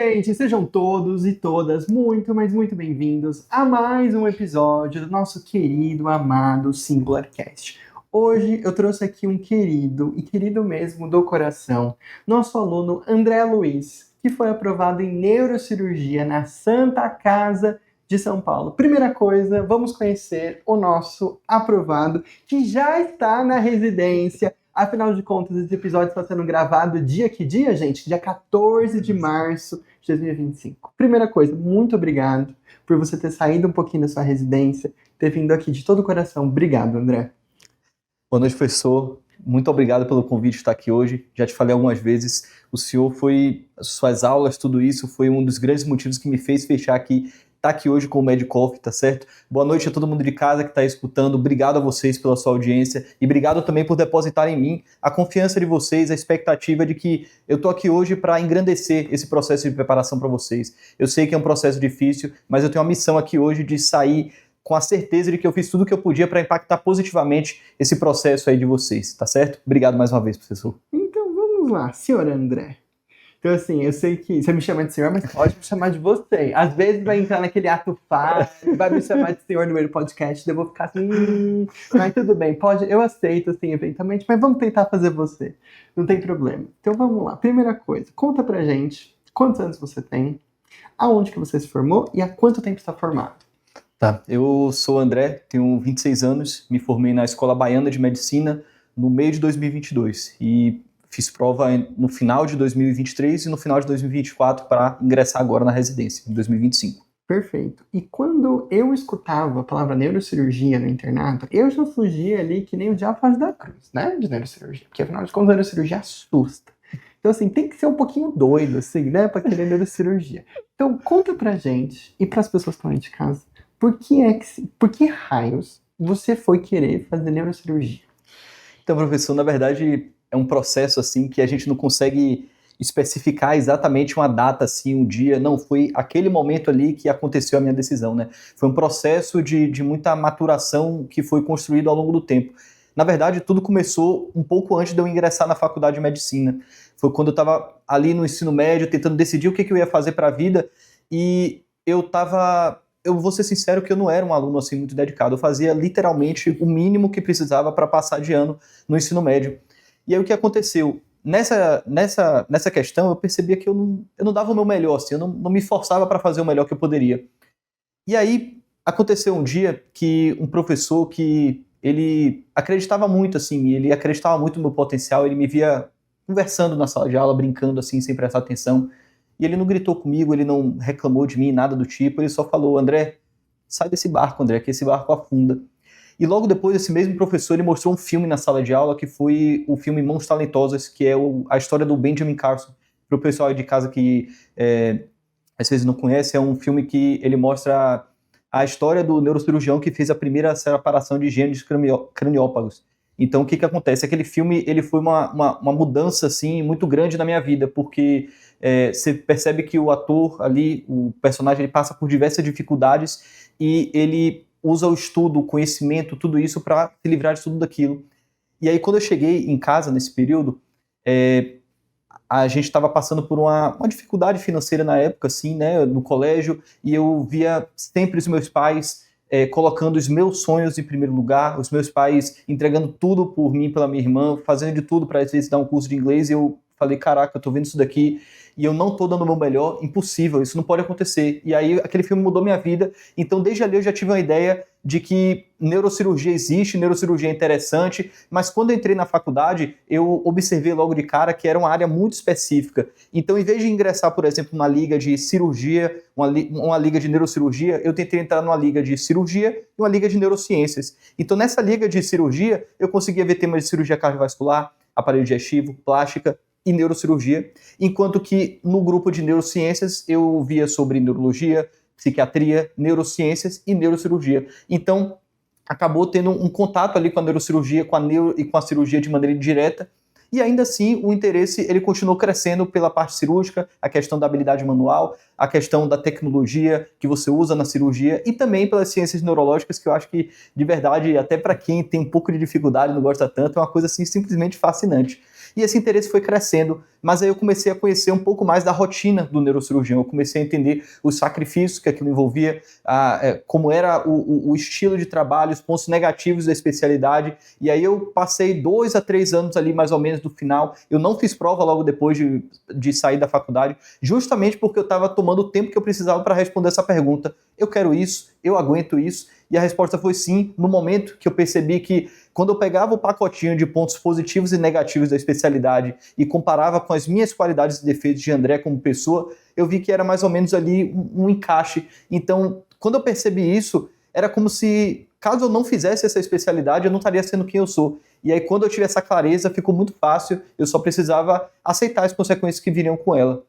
gente! Sejam todos e todas muito, mas muito bem-vindos a mais um episódio do nosso querido, amado Singularcast. Hoje eu trouxe aqui um querido, e querido mesmo do coração, nosso aluno André Luiz, que foi aprovado em neurocirurgia na Santa Casa de São Paulo. Primeira coisa, vamos conhecer o nosso aprovado, que já está na residência. Afinal de contas, esse episódio está sendo gravado que dia, gente? Dia 14 de março de 2025. Primeira coisa, muito obrigado por você ter saído um pouquinho da sua residência, ter vindo aqui de todo o coração. Obrigado, André. Boa noite, professor. Muito obrigado pelo convite de estar aqui hoje. Já te falei algumas vezes, o senhor suas aulas, tudo isso, foi um dos grandes motivos que me fez fechar aqui, estar aqui hoje com o Medicoff, tá certo? Boa noite a todo mundo de casa que está escutando. Obrigado a vocês pela sua audiência e obrigado também por depositar em mim a confiança de vocês, a expectativa de que eu estou aqui hoje para engrandecer esse processo de preparação para vocês. Eu sei que é um processo difícil, mas eu tenho uma missão aqui hoje de sair com a certeza de que eu fiz tudo o que eu podia para impactar positivamente esse processo aí de vocês, tá certo? Obrigado mais uma vez, professor. Então vamos lá, senhor André. Então assim, eu sei que você me chama de senhor, mas pode me chamar de você. Às vezes vai entrar naquele ato fácil, vai me chamar de senhor no meio do podcast, daí eu vou ficar assim, mas tudo bem, pode, eu aceito assim eventualmente, mas vamos tentar fazer você, não tem problema. Então vamos lá, primeira coisa, conta pra gente quantos anos você tem, aonde que você se formou e há quanto tempo está formado? Tá, eu sou o André, tenho 26 anos, me formei na Escola Baiana de Medicina no meio de 2022 e fiz prova no final de 2023 e no final de 2024 para ingressar agora na residência, em 2025. Perfeito. E quando eu escutava a palavra neurocirurgia no internato, eu já fugia ali que nem o diabo faz da cruz, né, de neurocirurgia, porque afinal de contas a neurocirurgia assusta. Então assim, tem que ser um pouquinho doido, assim, né, para querer neurocirurgia. Então conta pra gente e para as pessoas que estão aí de casa, por que raios você foi querer fazer neurocirurgia? Então, professor, na verdade é um processo assim que a gente não consegue especificar exatamente uma data, assim, um dia. Não, foi aquele momento ali que aconteceu a minha decisão, né? Foi um processo de muita maturação que foi construído ao longo do tempo. Na verdade, tudo começou um pouco antes de eu ingressar na faculdade de medicina. Foi quando eu estava ali no ensino médio, tentando decidir o que eu ia fazer para a vida, e eu vou ser sincero que eu não era um aluno assim muito dedicado. Eu fazia literalmente o mínimo que precisava para passar de ano no ensino médio. E aí o que aconteceu? Nessa questão eu percebia que eu não dava o meu melhor, assim, eu não me forçava para fazer o melhor que eu poderia. E aí aconteceu um dia que um professor que ele acreditava muito assim, ele acreditava muito no meu potencial, ele me via conversando na sala de aula, brincando assim, sem prestar atenção. E ele não gritou comigo, ele não reclamou de mim, nada do tipo, ele só falou: André, sai desse barco, André, que esse barco afunda. E logo depois, esse mesmo professor, ele mostrou um filme na sala de aula, que foi o filme Mãos Talentosas, que é a história do Benjamin Carson. Para o pessoal de casa que às vezes não conhece, é um filme que ele mostra a história do neurocirurgião que fez a primeira separação de gêmeos craniópagos. Então, o que acontece? Aquele filme ele foi uma mudança assim, muito grande na minha vida, porque você percebe que o ator ali, o personagem, ele passa por diversas dificuldades e ele usa o estudo, o conhecimento, tudo isso para se livrar de tudo daquilo. E aí, quando eu cheguei em casa nesse período, a gente estava passando por uma dificuldade financeira na época, assim, né, no colégio, e eu via sempre os meus pais colocando os meus sonhos em primeiro lugar, os meus pais entregando tudo por mim, pela minha irmã, fazendo de tudo para às vezes dar um curso de inglês, e eu falei: caraca, eu tô vendo isso daqui e eu não tô dando o meu melhor, impossível, isso não pode acontecer. E aí aquele filme mudou minha vida. Então desde ali eu já tive uma ideia de que neurocirurgia existe, neurocirurgia é interessante, mas quando eu entrei na faculdade, eu observei logo de cara que era uma área muito específica. Então, em vez de ingressar, por exemplo, numa liga de cirurgia, uma liga de neurocirurgia, eu tentei entrar numa liga de cirurgia e uma liga de neurociências. Então, nessa liga de cirurgia, eu conseguia ver temas de cirurgia cardiovascular, aparelho digestivo, plástica e neurocirurgia, enquanto que no grupo de neurociências eu via sobre neurologia, psiquiatria, neurociências e neurocirurgia. Então, acabou tendo um contato ali com a neurocirurgia, e com a cirurgia de maneira indireta, e ainda assim o interesse ele continuou crescendo pela parte cirúrgica, a questão da habilidade manual, a questão da tecnologia que você usa na cirurgia e também pelas ciências neurológicas, que eu acho que, de verdade, até para quem tem um pouco de dificuldade, não gosta tanto, é uma coisa assim simplesmente fascinante. E esse interesse foi crescendo, mas aí eu comecei a conhecer um pouco mais da rotina do neurocirurgião, eu comecei a entender os sacrifícios que aquilo envolvia, como era o estilo de trabalho, os pontos negativos da especialidade, e aí eu passei 2 a 3 anos ali, mais ou menos, do final. Eu não fiz prova logo depois de sair da faculdade, justamente porque eu estava tomando o tempo que eu precisava para responder essa pergunta. Eu quero isso, eu aguento isso, e a resposta foi sim, no momento que eu percebi que quando eu pegava o pacotinho de pontos positivos e negativos da especialidade e comparava com as minhas qualidades e defeitos de André como pessoa, eu vi que era mais ou menos ali um encaixe. Então, quando eu percebi isso, era como se, caso eu não fizesse essa especialidade, eu não estaria sendo quem eu sou. E aí, quando eu tive essa clareza, ficou muito fácil, eu só precisava aceitar as consequências que viriam com ela.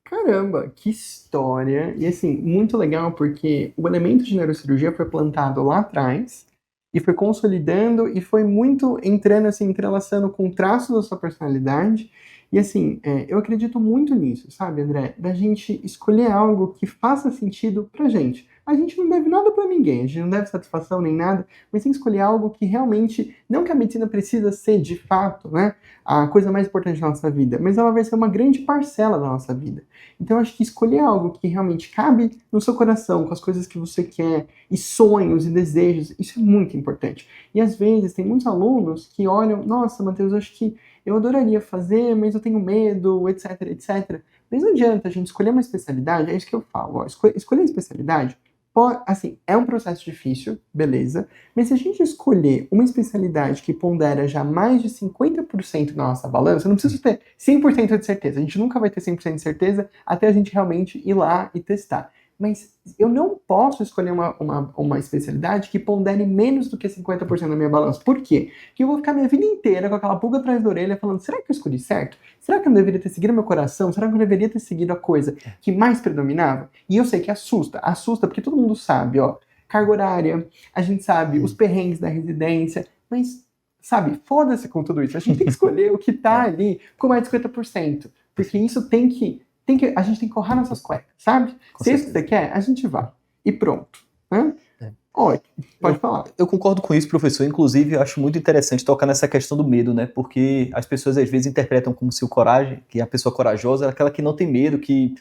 Caramba, que história! E assim, muito legal porque o elemento de neurocirurgia foi plantado lá atrás e foi consolidando e foi muito entrando assim, entrelaçando com traços da sua personalidade. E assim, eu acredito muito nisso, sabe, André? Da gente escolher algo que faça sentido pra gente. A gente não deve nada pra ninguém, a gente não deve satisfação nem nada, mas tem que escolher algo que realmente, não que a medicina precisa ser de fato, né, a coisa mais importante da nossa vida, mas ela vai ser uma grande parcela da nossa vida. Então, eu acho que escolher algo que realmente cabe no seu coração, com as coisas que você quer, e sonhos e desejos, isso é muito importante. E às vezes tem muitos alunos que olham, nossa, Matheus, eu acho que eu adoraria fazer, mas eu tenho medo, etc, etc. Mas não adianta a gente escolher uma especialidade, é isso que eu falo, ó, escolher a especialidade, assim, é um processo difícil, beleza, mas se a gente escolher uma especialidade que pondera já mais de 50% na nossa balança, não precisa ter 100% de certeza, a gente nunca vai ter 100% de certeza até a gente realmente ir lá e testar. Mas eu não posso escolher uma especialidade que pondere menos do que 50% na minha balança. Por quê? Porque eu vou ficar minha vida inteira com aquela pulga atrás da orelha falando, será que eu escolhi certo? Será que eu não deveria ter seguido meu coração? Será que eu deveria ter seguido a coisa que mais predominava? E eu sei que assusta porque todo mundo sabe, ó, carga horária, a gente sabe os perrengues da residência, mas, sabe, foda-se com tudo isso. A gente tem que escolher o que tá ali com mais de 50%, porque isso a gente tem que correr nossas cuecas, sabe? Se é isso que você quer, a gente vai. E pronto. Né? Oi, pode falar. Eu concordo com isso, professor. Inclusive, eu acho muito interessante tocar nessa questão do medo, né? Porque as pessoas às vezes interpretam como se o coragem, que a pessoa corajosa é aquela que não tem medo, que...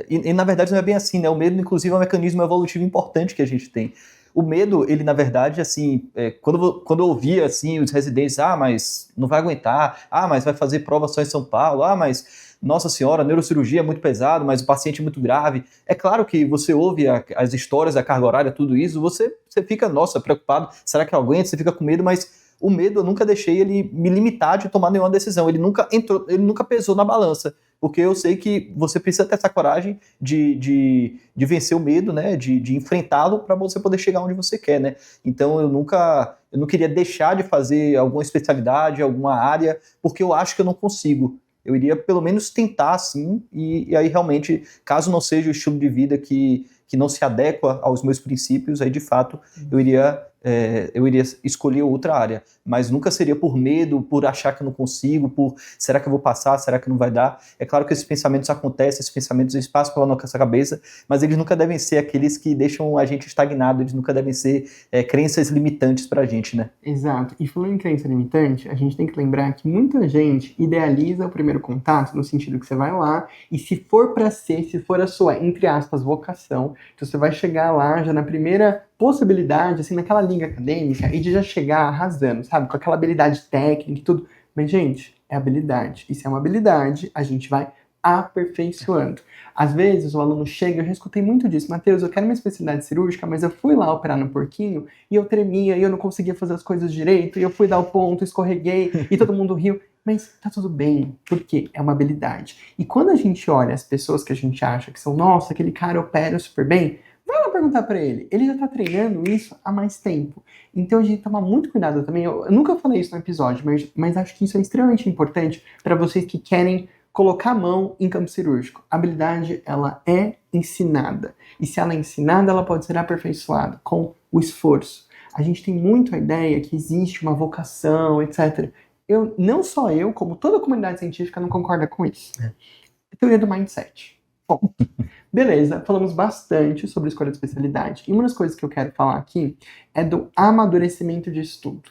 E na verdade não é bem assim, né? O medo, inclusive, é um mecanismo evolutivo importante que a gente tem. O medo, ele na verdade, assim, quando eu ouvia, assim, os residentes, mas não vai aguentar, mas vai fazer prova só em São Paulo, mas... Nossa senhora, a neurocirurgia é muito pesado, mas o paciente é muito grave. É claro que você ouve as histórias da carga horária, tudo isso, você fica, nossa, preocupado, será que eu aguento? Você fica com medo, mas o medo eu nunca deixei ele me limitar de tomar nenhuma decisão. Ele nunca pesou na balança, porque eu sei que você precisa ter essa coragem de vencer o medo, né? De enfrentá-lo para você poder chegar onde você quer, né? Então eu não queria deixar de fazer alguma especialidade, alguma área, porque eu acho que eu não consigo. Eu iria pelo menos tentar, sim, e aí realmente, caso não seja o estilo de vida que não se adequa aos meus princípios, aí de fato eu iria escolher outra área, mas nunca seria por medo, por achar que eu não consigo, por será que eu vou passar, será que não vai dar? É claro que esses pensamentos acontecem, esses pensamentos eles passam pela nossa cabeça, mas eles nunca devem ser aqueles que deixam a gente estagnado, eles nunca devem ser crenças limitantes pra gente, né? Exato, e falando em crença limitante, a gente tem que lembrar que muita gente idealiza o primeiro contato, no sentido que você vai lá, e se for pra ser, se for a sua, entre aspas, vocação, então você vai chegar lá já na primeira possibilidade, assim, naquela liga acadêmica, e de já chegar arrasando, sabe? Com aquela habilidade técnica e tudo. Mas, gente, é habilidade. E se é uma habilidade, a gente vai aperfeiçoando. Às vezes o aluno chega, eu já escutei muito disso, Matheus, eu quero uma especialidade cirúrgica, mas eu fui lá operar no porquinho, e eu tremia, e eu não conseguia fazer as coisas direito, e eu fui dar o ponto, escorreguei, e todo mundo riu. Mas tá tudo bem, porque é uma habilidade. E quando a gente olha as pessoas que a gente acha que são, nossa, aquele cara opera super bem, vai lá perguntar pra ele já tá treinando isso há mais tempo. Então a gente tem que tomar muito cuidado também. Eu nunca falei isso no episódio, mas acho que isso é extremamente importante para vocês que querem colocar a mão em campo cirúrgico. A habilidade, ela é ensinada. E se ela é ensinada, ela pode ser aperfeiçoada com o esforço. A gente tem muito a ideia que existe uma vocação, etc. Não só eu, como toda a comunidade científica não concorda com isso. É teoria do mindset. Bom, beleza, falamos bastante sobre escolha de especialidade. E uma das coisas que eu quero falar aqui é do amadurecimento de estudo.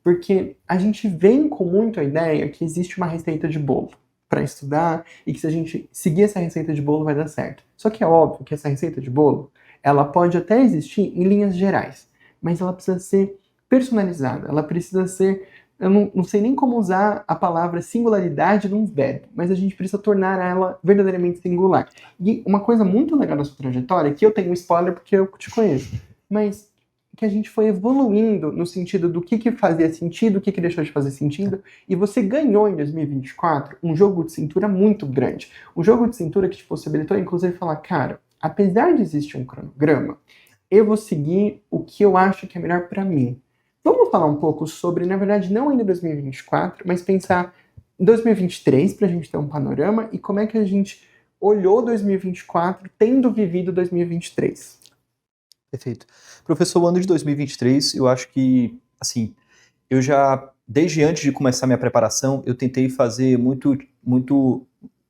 Porque a gente vem com muito a ideia que existe uma receita de bolo para estudar e que se a gente seguir essa receita de bolo vai dar certo. Só que é óbvio que essa receita de bolo, ela pode até existir em linhas gerais, mas ela precisa ser personalizada, ela precisa ser, eu não sei nem como usar a palavra singularidade num verbo, mas a gente precisa tornar ela verdadeiramente singular. E uma coisa muito legal da sua trajetória, que eu tenho um spoiler porque eu te conheço, mas que a gente foi evoluindo no sentido do que fazia sentido, o que deixou de fazer sentido, e você ganhou em 2024 um jogo de cintura muito grande. Um jogo de cintura que te possibilitou, inclusive, falar, cara, apesar de existir um cronograma, eu vou seguir o que eu acho que é melhor para mim. Vamos falar um pouco sobre, na verdade, não ainda 2024, mas pensar em 2023 para a gente ter um panorama e como é que a gente olhou 2024 tendo vivido 2023. Perfeito. Professor, o ano de 2023, eu acho que, assim, eu já, desde antes de começar minha preparação, eu tentei fazer muito,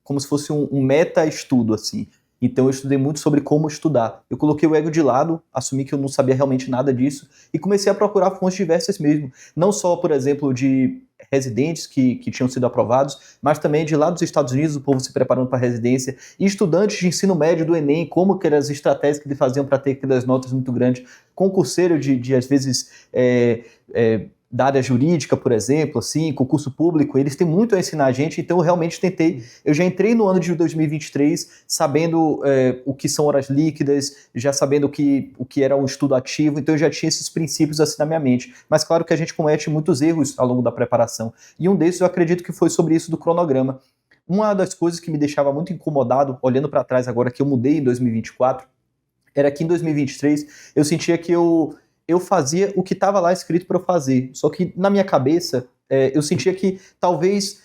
como se fosse um meta-estudo, assim. Então eu estudei muito sobre como estudar. Eu coloquei o ego de lado, assumi que eu não sabia realmente nada disso e comecei a procurar fontes diversas mesmo. Não só, por exemplo, de residentes que tinham sido aprovados, mas também de lá dos Estados Unidos, o povo se preparando para a residência, e estudantes de ensino médio do Enem, como que eram as estratégias que eles faziam para ter aquelas notas muito grandes, concurseiro de às vezes, da área jurídica, por exemplo, assim, concurso público, eles têm muito a ensinar a gente, então eu realmente tentei, eu já entrei no ano de 2023 sabendo o que são horas líquidas, já sabendo o que era um estudo ativo, então eu já tinha esses princípios assim na minha mente, mas claro que a gente comete muitos erros ao longo da preparação, e um desses eu acredito que foi sobre isso do cronograma. Uma das coisas que me deixava muito incomodado, olhando para trás agora que eu mudei em 2024, era que em 2023 eu sentia que eu fazia o que estava lá escrito para eu fazer. Só que na minha cabeça, eu sentia que talvez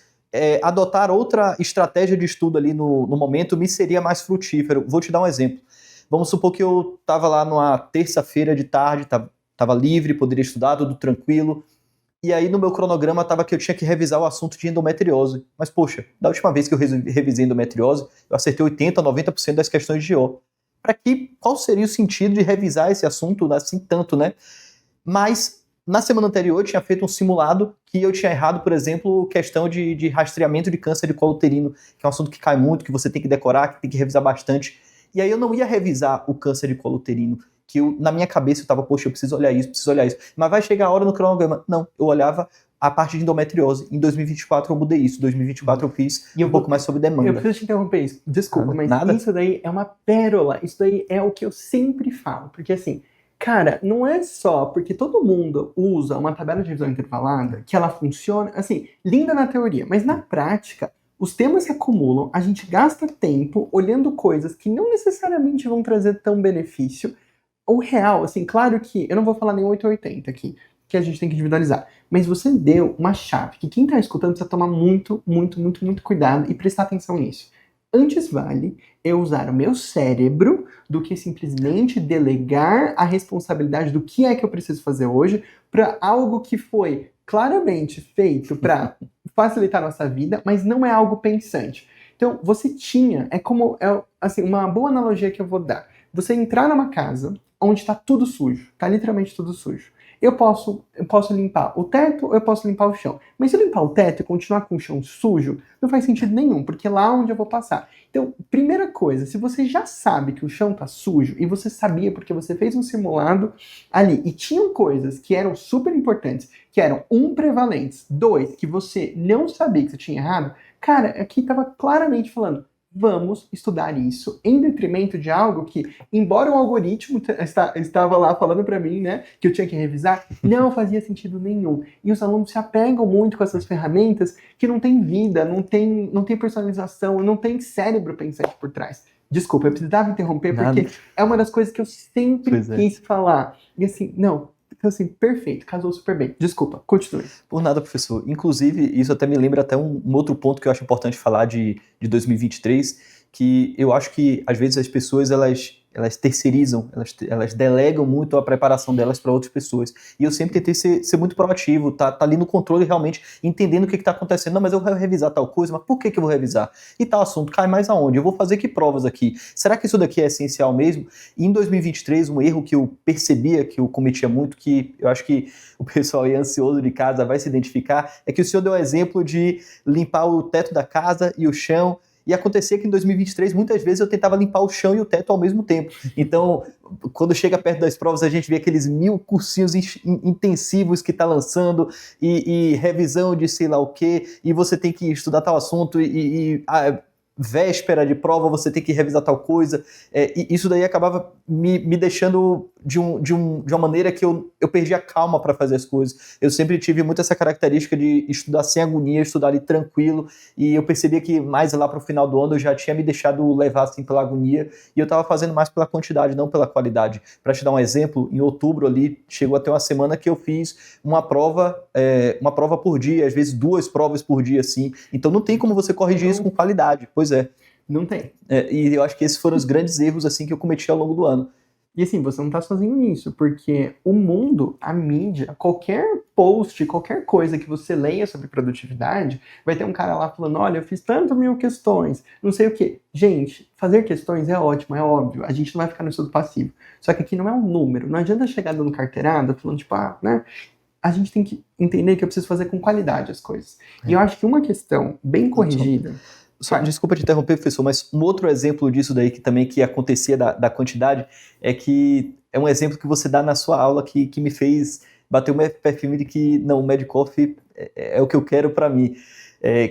adotar outra estratégia de estudo ali no momento me seria mais frutífero. Vou te dar um exemplo. Vamos supor que eu estava lá numa terça-feira de tarde, estava livre, poderia estudar, tudo tranquilo. E aí no meu cronograma estava que eu tinha que revisar o assunto de endometriose. Mas poxa, da última vez que eu revisei endometriose, eu acertei 80%, 90% das questões de O. Qual seria o sentido de revisar esse assunto assim tanto, né? Mas na semana anterior eu tinha feito um simulado que eu tinha errado, por exemplo, questão de rastreamento de câncer de colo uterino, que é um assunto que cai muito, que você tem que decorar, que tem que revisar bastante. E aí eu não ia revisar o câncer de colo uterino, que na minha cabeça eu tava, poxa, eu preciso olhar isso. Mas vai chegar a hora no cronograma. Não, eu olhava a parte de endometriose. Em 2024 eu mudei isso. Em 2024 eu fiz um pouco mais sobre demanda. Eu preciso te interromper isso. Desculpa, mas isso daí é uma pérola. Isso daí é o que eu sempre falo. Porque assim, cara, não é só porque todo mundo usa uma tabela de revisão intervalada que ela funciona, assim, linda na teoria, mas na prática, os temas se acumulam, a gente gasta tempo olhando coisas que não necessariamente vão trazer tão benefício. O real, assim, claro que eu não vou falar nem 880 aqui, que a gente tem que individualizar. Mas você deu uma chave que quem está escutando precisa tomar muito cuidado e prestar atenção nisso. Antes vale eu usar o meu cérebro do que simplesmente delegar a responsabilidade do que é que eu preciso fazer hoje para algo que foi claramente feito para facilitar a nossa vida, mas não é algo pensante. Então, você tinha, assim, uma boa analogia que eu vou dar. Você entrar numa casa onde está tudo sujo, está literalmente tudo sujo. Eu posso limpar o teto ou eu posso limpar o chão. Mas se eu limpar o teto e continuar com o chão sujo, não faz sentido nenhum, porque é lá onde eu vou passar. Então, primeira coisa, se você já sabe que o chão tá sujo, e você sabia porque você fez um simulado ali, e tinham coisas que eram super importantes, que eram, prevalentes, 2, que você não sabia que você tinha errado, cara, aqui estava claramente falando, vamos estudar isso em detrimento de algo que, embora o algoritmo estava lá falando para mim, né, que eu tinha que revisar, não fazia sentido nenhum. E os alunos se apegam muito com essas ferramentas que não tem vida, não tem personalização, não tem cérebro pensante por trás. Desculpa, eu precisava interromper porque é uma das coisas que eu sempre quis falar. E assim, então, assim, perfeito, casou super bem. Desculpa, continue. Por nada, professor. Inclusive, isso até me lembra até um outro ponto que eu acho importante falar de 2023, que eu acho que, às vezes, as pessoas, elas elas terceirizam, elas delegam muito a preparação delas para outras pessoas. E eu sempre tentei ser muito proativo, tá ali no controle realmente, entendendo o que está acontecendo. Não, mas eu vou revisar tal coisa, mas por que eu vou revisar? E tal assunto cai mais aonde? Eu vou fazer que provas aqui? Será que isso daqui é essencial mesmo? E em 2023, um erro que eu percebia que eu cometia muito, que eu acho que o pessoal aí ansioso de casa vai se identificar, é que o senhor deu o exemplo de limpar o teto da casa e o chão. E acontecia que em 2023, muitas vezes eu tentava limpar o chão e o teto ao mesmo tempo. Então, quando chega perto das provas, a gente vê aqueles 1000 cursinhos intensivos que está lançando e revisão de sei lá o quê, e você tem que estudar tal assunto e véspera de prova você tem que revisar tal coisa. E isso daí acabava me deixando de uma maneira que eu perdi a calma para fazer as coisas. Eu sempre tive muito essa característica de estudar sem agonia, estudar ali tranquilo, e eu percebia que mais lá para o final do ano eu já tinha me deixado levar assim pela agonia, e eu estava fazendo mais pela quantidade, não pela qualidade. Para te dar um exemplo, em outubro ali, chegou até uma semana que eu fiz uma prova por dia, às vezes 2 provas por dia, assim. Então não tem como você corrigir isso com qualidade. Pois é. Não tem. E eu acho que esses foram os grandes erros assim que eu cometi ao longo do ano. E assim, você não tá sozinho nisso, porque o mundo, a mídia, qualquer post, qualquer coisa que você leia sobre produtividade, vai ter um cara lá falando, olha, eu fiz tanto 1000 questões, não sei o quê. Gente, fazer questões é ótimo, é óbvio, a gente não vai ficar no estudo passivo. Só que aqui não é um número, não adianta chegar dando carteirada, falando tipo, né? A gente tem que entender que eu preciso fazer com qualidade as coisas. E eu acho que uma questão bem corrigida... Desculpa te interromper, professor, mas um outro exemplo disso daí que acontecia da quantidade é que é um exemplo que você dá na sua aula que me fez bater o meu perfil de que não, o Medicoff é o que eu quero para mim,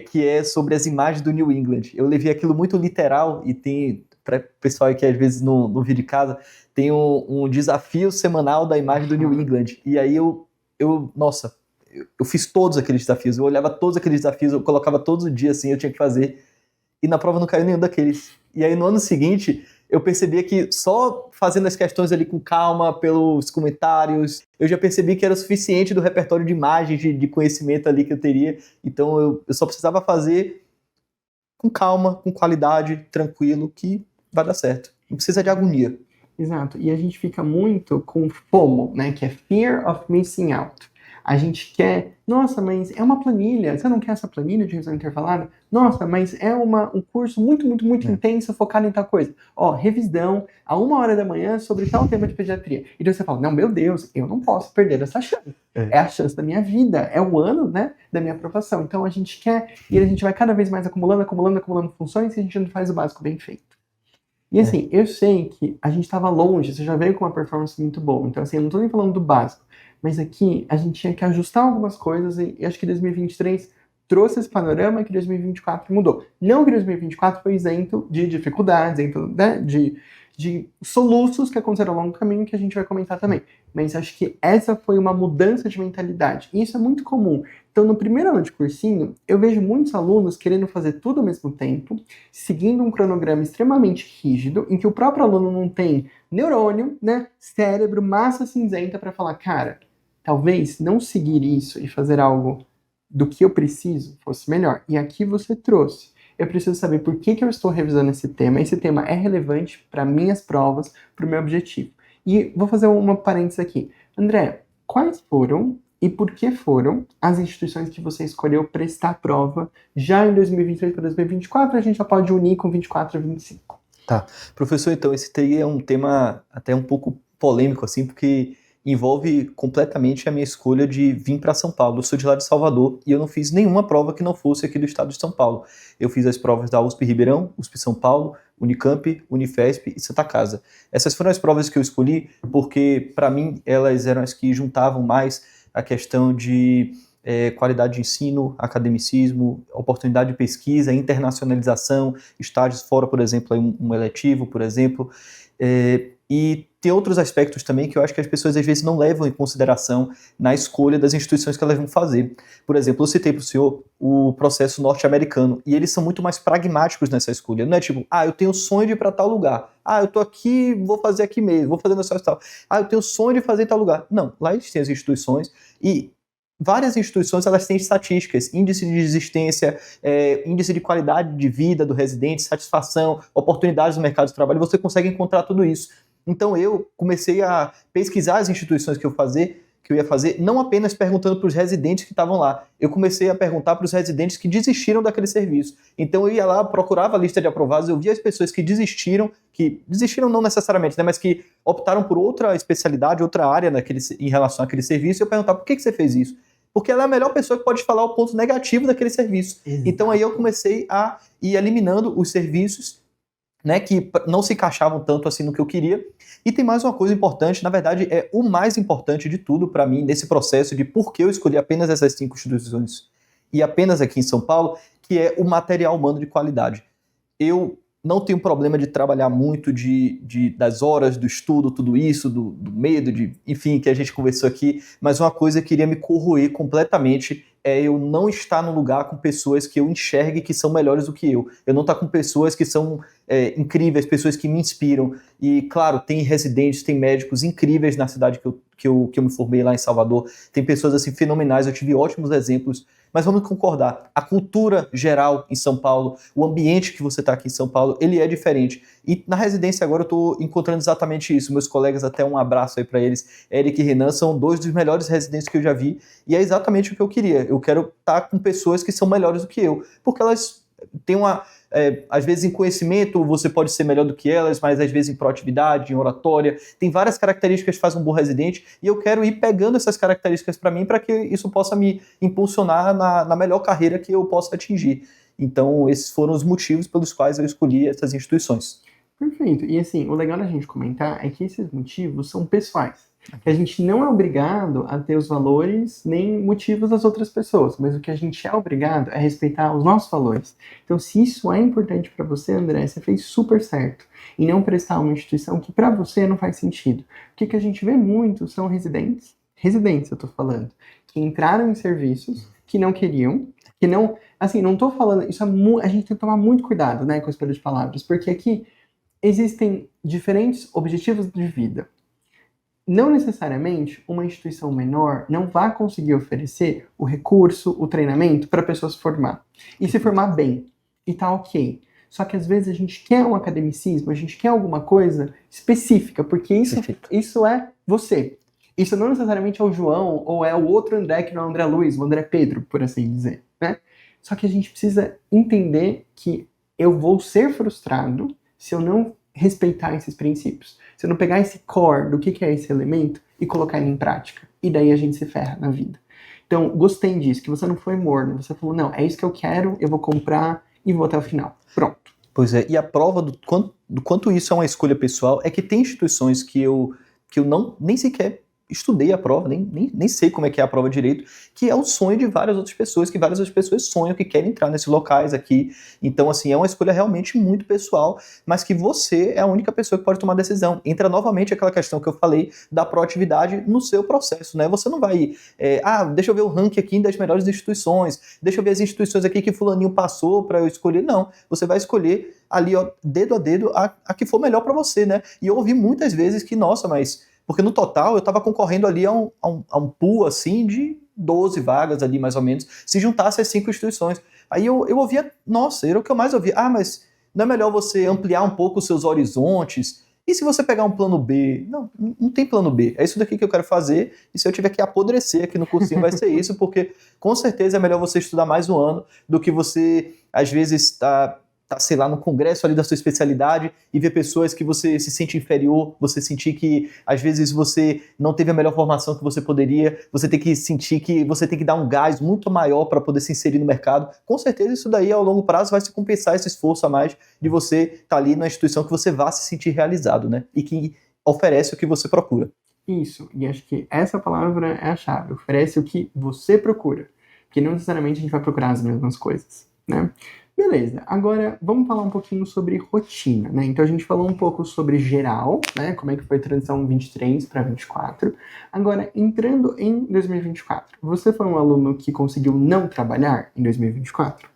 que é sobre as imagens do New England. Eu levei aquilo muito literal e tem, para o pessoal que às vezes não viu de casa, tem um desafio semanal da imagem do New England. E aí nossa, eu fiz todos aqueles desafios, eu olhava todos aqueles desafios, eu colocava todos os dias assim, eu tinha que fazer. E na prova não caiu nenhum daqueles. E aí no ano seguinte, eu percebia que só fazendo as questões ali com calma, pelos comentários, eu já percebi que era o suficiente do repertório de imagens, de conhecimento ali que eu teria. Então eu só precisava fazer com calma, com qualidade, tranquilo, que vai dar certo. Não precisa de agonia. Exato. E a gente fica muito com FOMO, né? Que é Fear of Missing Out. A gente quer, nossa, mas é uma planilha, você não quer essa planilha de revisão intervalada? Nossa, mas é um curso muito intenso focado em tal coisa. Ó, revisão, a 1h da manhã sobre tal tema de pediatria. E daí você fala, não, meu Deus, eu não posso perder essa chance. É a chance da minha vida, é o ano, né, da minha aprovação. Então a gente quer, e a gente vai cada vez mais acumulando funções e a gente não faz o básico bem feito. E assim, eu sei que a gente estava longe, você já veio com uma performance muito boa. Então assim, eu não estou nem falando do básico. Mas aqui a gente tinha que ajustar algumas coisas e acho que 2023 trouxe esse panorama que 2024 mudou. Não que 2024 foi isento de dificuldades, isento, né, de soluços que aconteceram ao longo do caminho que a gente vai comentar também. Mas acho que essa foi uma mudança de mentalidade. E isso é muito comum. Então, no primeiro ano de cursinho, eu vejo muitos alunos querendo fazer tudo ao mesmo tempo, seguindo um cronograma extremamente rígido, em que o próprio aluno não tem neurônio, né, cérebro, massa cinzenta para falar, cara, talvez não seguir isso e fazer algo do que eu preciso fosse melhor. E aqui você trouxe. Eu preciso saber por que eu estou revisando esse tema. Esse tema é relevante para minhas provas, para o meu objetivo. E vou fazer uma parênteses aqui. André, quais foram e por que foram as instituições que você escolheu prestar prova já em 2023 para 2024? A gente já pode unir com 24 e 25. Tá. Professor, então esse é um tema até um pouco polêmico, assim, porque envolve completamente a minha escolha de vir para São Paulo. Eu sou de lá de Salvador e eu não fiz nenhuma prova que não fosse aqui do estado de São Paulo. Eu fiz as provas da USP Ribeirão, USP São Paulo, Unicamp, Unifesp e Santa Casa. Essas foram as provas que eu escolhi porque, para mim, elas eram as que juntavam mais a questão de qualidade de ensino, academicismo, oportunidade de pesquisa, internacionalização, estágios fora, por exemplo, um eletivo, por exemplo. E tem outros aspectos também que eu acho que as pessoas às vezes não levam em consideração na escolha das instituições que elas vão fazer. Por exemplo, eu citei para o senhor o processo norte-americano, e eles são muito mais pragmáticos nessa escolha. Não é tipo, eu tenho o sonho de ir para tal lugar. Eu tô aqui, vou fazer aqui mesmo, vou fazer nessa tal. Eu tenho o sonho de fazer em tal lugar. Não, lá eles têm as instituições e várias instituições elas têm estatísticas, índice de desistência, índice de qualidade de vida do residente, satisfação, oportunidades no mercado de trabalho, você consegue encontrar tudo isso. Então eu comecei a pesquisar as instituições que eu ia fazer, não apenas perguntando para os residentes que estavam lá, eu comecei a perguntar para os residentes que desistiram daquele serviço. Então eu ia lá, procurava a lista de aprovados, eu via as pessoas que desistiram não necessariamente, né, mas que optaram por outra especialidade, outra área em relação àquele serviço, e eu perguntava, por que você fez isso? Porque ela é a melhor pessoa que pode falar o ponto negativo daquele serviço. Exato. Então aí eu comecei a ir eliminando os serviços, né, que não se encaixavam tanto assim no que eu queria. E tem mais uma coisa importante, na verdade é o mais importante de tudo para mim nesse processo de por que eu escolhi apenas essas 5 instituições e apenas aqui em São Paulo, que é o material humano de qualidade. Eu não tenho problema de trabalhar muito das horas do estudo, tudo isso, do medo, enfim, que a gente conversou aqui, mas uma coisa que iria me corroer completamente é eu não estar num lugar com pessoas que eu enxergue que são melhores do que eu. Eu não estar com pessoas que são incríveis, pessoas que me inspiram. E, claro, tem residentes, tem médicos incríveis na cidade que eu me formei lá em Salvador. Tem pessoas assim fenomenais, eu tive ótimos exemplos. Mas vamos concordar, a cultura geral em São Paulo, o ambiente que você está aqui em São Paulo, ele é diferente. E na residência agora eu estou encontrando exatamente isso. Meus colegas, até um abraço aí para eles, Eric e Renan, são 2 dos melhores residentes que eu já vi. E é exatamente o que eu queria. Eu quero estar com pessoas que são melhores do que eu. Porque elas têm às vezes em conhecimento você pode ser melhor do que elas, mas às vezes em proatividade, em oratória, tem várias características que fazem um bom residente e eu quero ir pegando essas características para mim para que isso possa me impulsionar na melhor carreira que eu possa atingir. Então esses foram os motivos pelos quais eu escolhi essas instituições. Perfeito. E assim, o legal da gente comentar é que esses motivos são pessoais. Que a gente não é obrigado a ter os valores nem motivos das outras pessoas, mas o que a gente é obrigado é respeitar os nossos valores. Então, se isso é importante para você, André, você fez super certo em não prestar uma instituição que para você não faz sentido. O que a gente vê muito são residentes eu tô falando, que entraram em serviços que não queriam, que não, assim, não tô falando, isso a gente tem que tomar muito cuidado, né, com a escolha de palavras, porque aqui existem diferentes objetivos de vida. Não necessariamente uma instituição menor não vai conseguir oferecer o recurso, o treinamento para a pessoa se formar. E se formar bem. E tá ok. Só que às vezes a gente quer um academicismo, a gente quer alguma coisa específica, porque isso é você. Isso não necessariamente é o João ou é o outro André que não é o André Luiz, o André Pedro, por assim dizer, né? Só que a gente precisa entender que eu vou ser frustrado se eu não respeitar esses princípios. Se eu não pegar esse core do que é esse elemento e colocar ele em prática. E daí a gente se ferra na vida. Então, gostei disso, que você não foi morno. Você falou, não, é isso que eu quero, eu vou comprar e vou até o final. Pronto. Pois é, e a prova do quanto isso é uma escolha pessoal é que tem instituições que eu nem sequer estudei a prova, nem sei como é que é a prova direito, que é o sonho de várias outras pessoas, que várias outras pessoas sonham que querem entrar nesses locais aqui. Então, assim, é uma escolha realmente muito pessoal, mas que você é a única pessoa que pode tomar decisão. Entra novamente aquela questão que eu falei da proatividade no seu processo, né? Você não vai, deixa eu ver o ranking aqui das melhores instituições, deixa eu ver as instituições aqui que fulaninho passou para eu escolher. Não, você vai escolher ali, ó, dedo a dedo, a que for melhor para você, né? E eu ouvi muitas vezes que, nossa, mas... Porque no total eu estava concorrendo ali a um pool assim, de 12 vagas ali mais ou menos, se juntasse as 5 instituições. Aí eu ouvia, nossa, era o que eu mais ouvia. Mas não é melhor você ampliar um pouco os seus horizontes? E se você pegar um plano B? Não tem plano B. É isso daqui que eu quero fazer. E se eu tiver que apodrecer aqui no cursinho, vai ser isso, porque com certeza é melhor você estudar mais um ano do que você, às vezes, sei lá, no congresso ali da sua especialidade e ver pessoas que você se sente inferior, você sentir que, às vezes, você não teve a melhor formação que você poderia, você tem que sentir que você tem que dar um gás muito maior para poder se inserir no mercado. Com certeza isso daí, ao longo prazo, vai se compensar esse esforço a mais de você estar ali na instituição que você vá se sentir realizado, né? E que oferece o que você procura. Isso, e acho que essa palavra é a chave, oferece o que você procura, porque não necessariamente a gente vai procurar as mesmas coisas, né? Beleza, agora vamos falar um pouquinho sobre rotina, né? Então a gente falou um pouco sobre geral, né? Como é que foi a transição 23 para 24. Agora, entrando em 2024, você foi um aluno que conseguiu não trabalhar em 2024?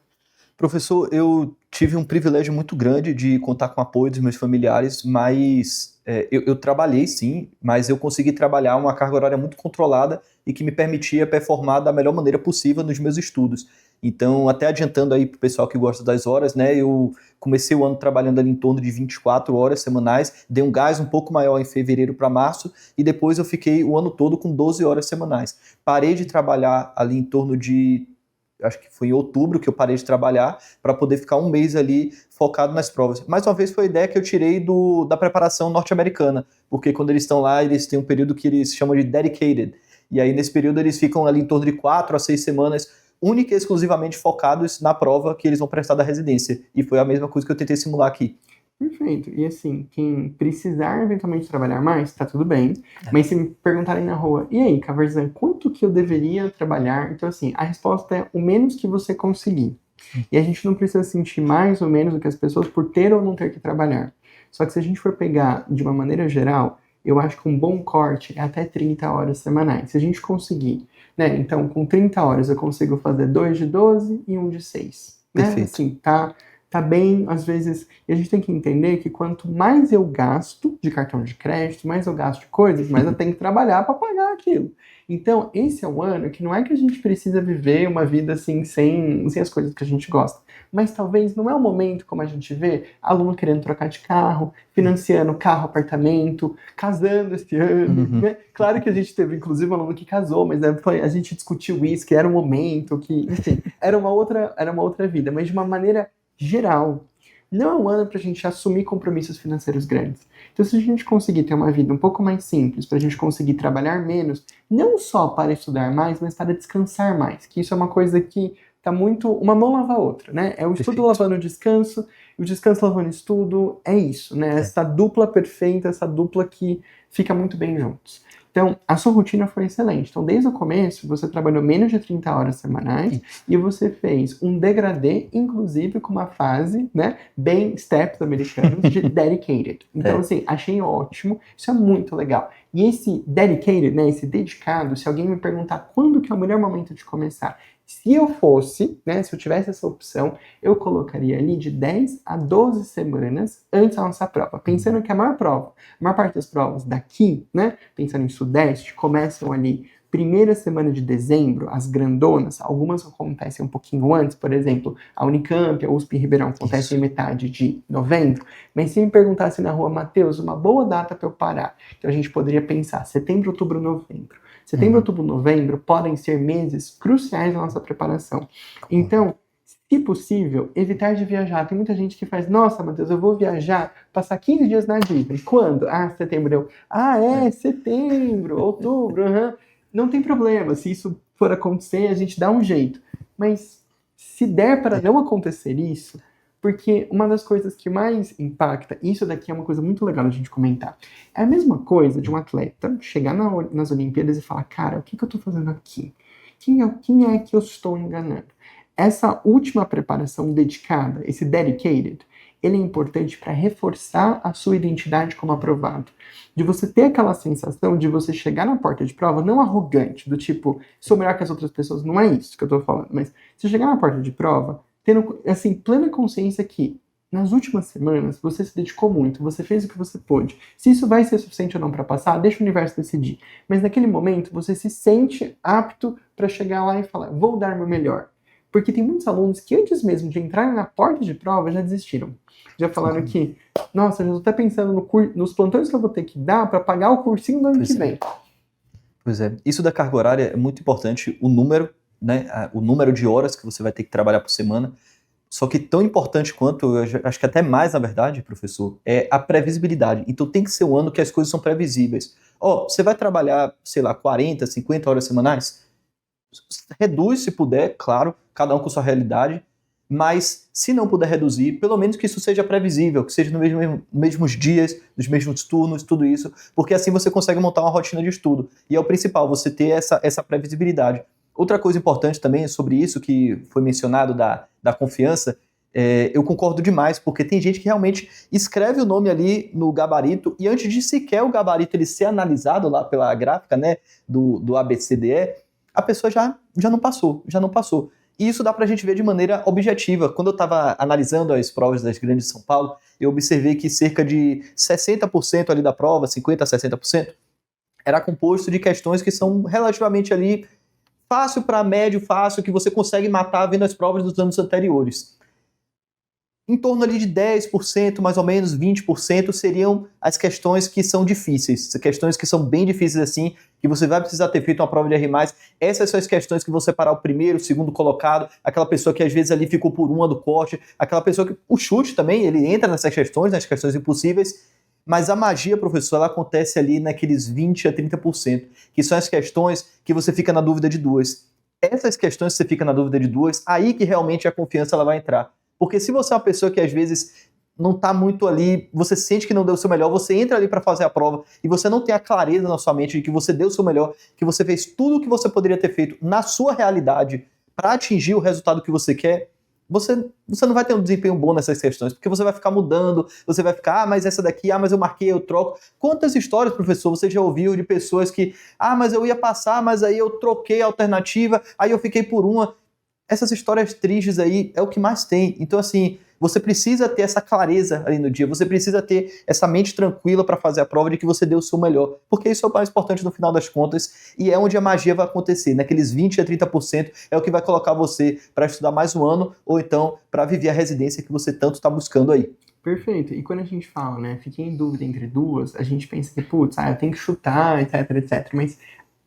Professor, eu tive um privilégio muito grande de contar com o apoio dos meus familiares, mas Eu trabalhei sim, mas eu consegui trabalhar uma carga horária muito controlada e que me permitia performar da melhor maneira possível nos meus estudos. Então, até adiantando aí para o pessoal que gosta das horas, né, eu comecei o ano trabalhando ali em torno de 24 horas semanais, dei um gás um pouco maior em fevereiro para março, e depois eu fiquei o ano todo com 12 horas semanais. Parei de trabalhar ali em torno de, acho que foi em outubro que eu parei de trabalhar, para poder ficar um mês ali focado nas provas. Mais uma vez foi a ideia que eu tirei da preparação norte-americana, porque quando eles estão lá, eles têm um período que eles chamam de dedicated, e aí nesse período eles ficam ali em torno de 4 a 6 semanas única e exclusivamente focados na prova que eles vão prestar da residência. E foi a mesma coisa que eu tentei simular aqui. Perfeito. E assim, quem precisar eventualmente trabalhar mais, tá tudo bem. Mas se me perguntarem na rua, e aí, Caverzan, quanto que eu deveria trabalhar? Então, assim, a resposta é o menos que você conseguir. E a gente não precisa sentir mais ou menos do que as pessoas por ter ou não ter que trabalhar. Só que se a gente for pegar de uma maneira geral, eu acho que um bom corte é até 30 horas semanais. Se a gente conseguir, né? Então, com 30 horas eu consigo fazer 2 de 12 e 1 de 6. Né? Perfeito. Assim, tá bem, às vezes, e a gente tem que entender que quanto mais eu gasto de cartão de crédito, mais eu gasto de coisas, mais eu tenho que trabalhar para pagar aquilo. Então, esse é um ano que não é que a gente precisa viver uma vida assim, sem as coisas que a gente gosta. Mas talvez não é o momento, como a gente vê, aluno querendo trocar de carro, financiando carro, apartamento, casando esse ano. Né? Claro que a gente teve, inclusive, um aluno que casou, mas a gente discutiu isso, que era um momento, que, enfim, era uma outra vida. Mas de uma maneira geral, não é um ano para a gente assumir compromissos financeiros grandes. Então, se a gente conseguir ter uma vida um pouco mais simples, para a gente conseguir trabalhar menos, não só para estudar mais, mas para descansar mais, que isso é uma coisa que tá muito, uma mão lava a outra, né? É o estudo Perfeito. lavando o descanso, e o descanso lavando o estudo, é isso, né? Essa dupla perfeita, essa dupla que fica muito bem juntos. Então, a sua rotina foi excelente. Então, desde o começo, você trabalhou menos de 30 horas semanais e você fez um degradê, inclusive com uma fase, né, bem steps americanos, de dedicated. Então, assim, achei ótimo. Isso é muito legal. E esse dedicated, né, esse dedicado, se alguém me perguntar quando que é o melhor momento de começar, se eu fosse, né, se eu tivesse essa opção, eu colocaria ali de 10 a 12 semanas antes da nossa prova. Pensando que a maior parte das provas daqui, né, pensando em Sudeste, começam ali primeira semana de dezembro, as grandonas, algumas acontecem um pouquinho antes, por exemplo, a Unicamp, a USP Ribeirão acontecem em metade de novembro, mas se me perguntasse na rua, Matheus, uma boa data para eu parar, então a gente poderia pensar setembro, outubro, novembro. Setembro, outubro, novembro podem ser meses cruciais na nossa preparação. Então, se possível, evitar de viajar. Tem muita gente que faz, nossa, Matheus, eu vou viajar, passar 15 dias na Disney. Quando? Ah, setembro. Setembro, outubro, Não tem problema, se isso for acontecer, a gente dá um jeito. Mas se der para não acontecer isso, porque uma das coisas que mais impacta, isso daqui é uma coisa muito legal a gente comentar, é a mesma coisa de um atleta chegar nas Olimpíadas e falar, cara, o que eu tô fazendo aqui? Quem é que eu estou enganando? Essa última preparação dedicada, esse dedicated, ele é importante para reforçar a sua identidade como aprovado. De você ter aquela sensação de você chegar na porta de prova não arrogante, do tipo, sou melhor que as outras pessoas, não é isso que eu tô falando, mas você chegar na porta de prova tendo, assim, plena consciência que nas últimas semanas você se dedicou muito, você fez o que você pôde. Se isso vai ser suficiente ou não para passar, deixa o universo decidir. Mas naquele momento você se sente apto para chegar lá e falar, vou dar meu melhor. Porque tem muitos alunos que antes mesmo de entrarem na porta de prova já desistiram. Já falaram que, nossa, eu já estou até pensando nos plantões que eu vou ter que dar para pagar o cursinho do ano que vem. Pois é, isso da carga horária é muito importante, o número, né, o número de horas que você vai ter que trabalhar por semana. Só que tão importante quanto, eu acho que até mais, na verdade, professor, é a previsibilidade. Então tem que ser um ano que as coisas são previsíveis. Você vai trabalhar, sei lá, 40, 50 horas semanais? Reduz se puder, claro, cada um com sua realidade, mas se não puder reduzir, pelo menos que isso seja previsível, que seja nos mesmos dias, nos mesmos turnos, tudo isso, porque assim você consegue montar uma rotina de estudo. E é o principal, você ter essa previsibilidade. Outra coisa importante também sobre isso, que foi mencionado da confiança, eu concordo demais, porque tem gente que realmente escreve o nome ali no gabarito, e antes de sequer o gabarito ele ser analisado lá pela gráfica, né, do ABCDE, a pessoa já não passou. E isso dá pra gente ver de maneira objetiva. Quando eu estava analisando as provas das grandes de São Paulo, eu observei que cerca de 60% ali da prova, 50% a 60%, era composto de questões que são relativamente ali fácil para médio, fácil, que você consegue matar vendo as provas dos anos anteriores. Em torno ali de 10%, mais ou menos 20%, seriam as questões que são difíceis, questões que são bem difíceis assim, que você vai precisar ter feito uma prova de R+. Essas são as questões que você parar o primeiro, o segundo colocado, aquela pessoa que às vezes ali ficou por uma do corte, aquela pessoa que... O chute também, ele entra nessas questões, nas questões impossíveis, mas a magia, professor, ela acontece ali naqueles 20% a 30%, que são as questões que você fica na dúvida de duas. Essas questões que você fica na dúvida de duas, aí que realmente a confiança ela vai entrar. Porque se você é uma pessoa que às vezes não está muito ali, você sente que não deu o seu melhor, você entra ali para fazer a prova e você não tem a clareza na sua mente de que você deu o seu melhor, que você fez tudo o que você poderia ter feito na sua realidade para atingir o resultado que você quer, você não vai ter um desempenho bom nessas questões, porque você vai ficar mudando, você vai ficar, mas essa daqui, mas eu marquei, eu troco. Quantas histórias, professor, você já ouviu de pessoas que, mas eu ia passar, mas aí eu troquei a alternativa, aí eu fiquei por uma. Essas histórias tristes aí é o que mais tem. Então, assim, você precisa ter essa clareza ali no dia, você precisa ter essa mente tranquila para fazer a prova de que você deu o seu melhor, porque isso é o mais importante no final das contas e é onde a magia vai acontecer. Naqueles 20% a 30% é o que vai colocar você para estudar mais um ano ou então para viver a residência que você tanto está buscando aí. Perfeito. E quando a gente fala, né, fiquei em dúvida entre duas, a gente pensa que, putz, eu tenho que chutar, etc, etc. Mas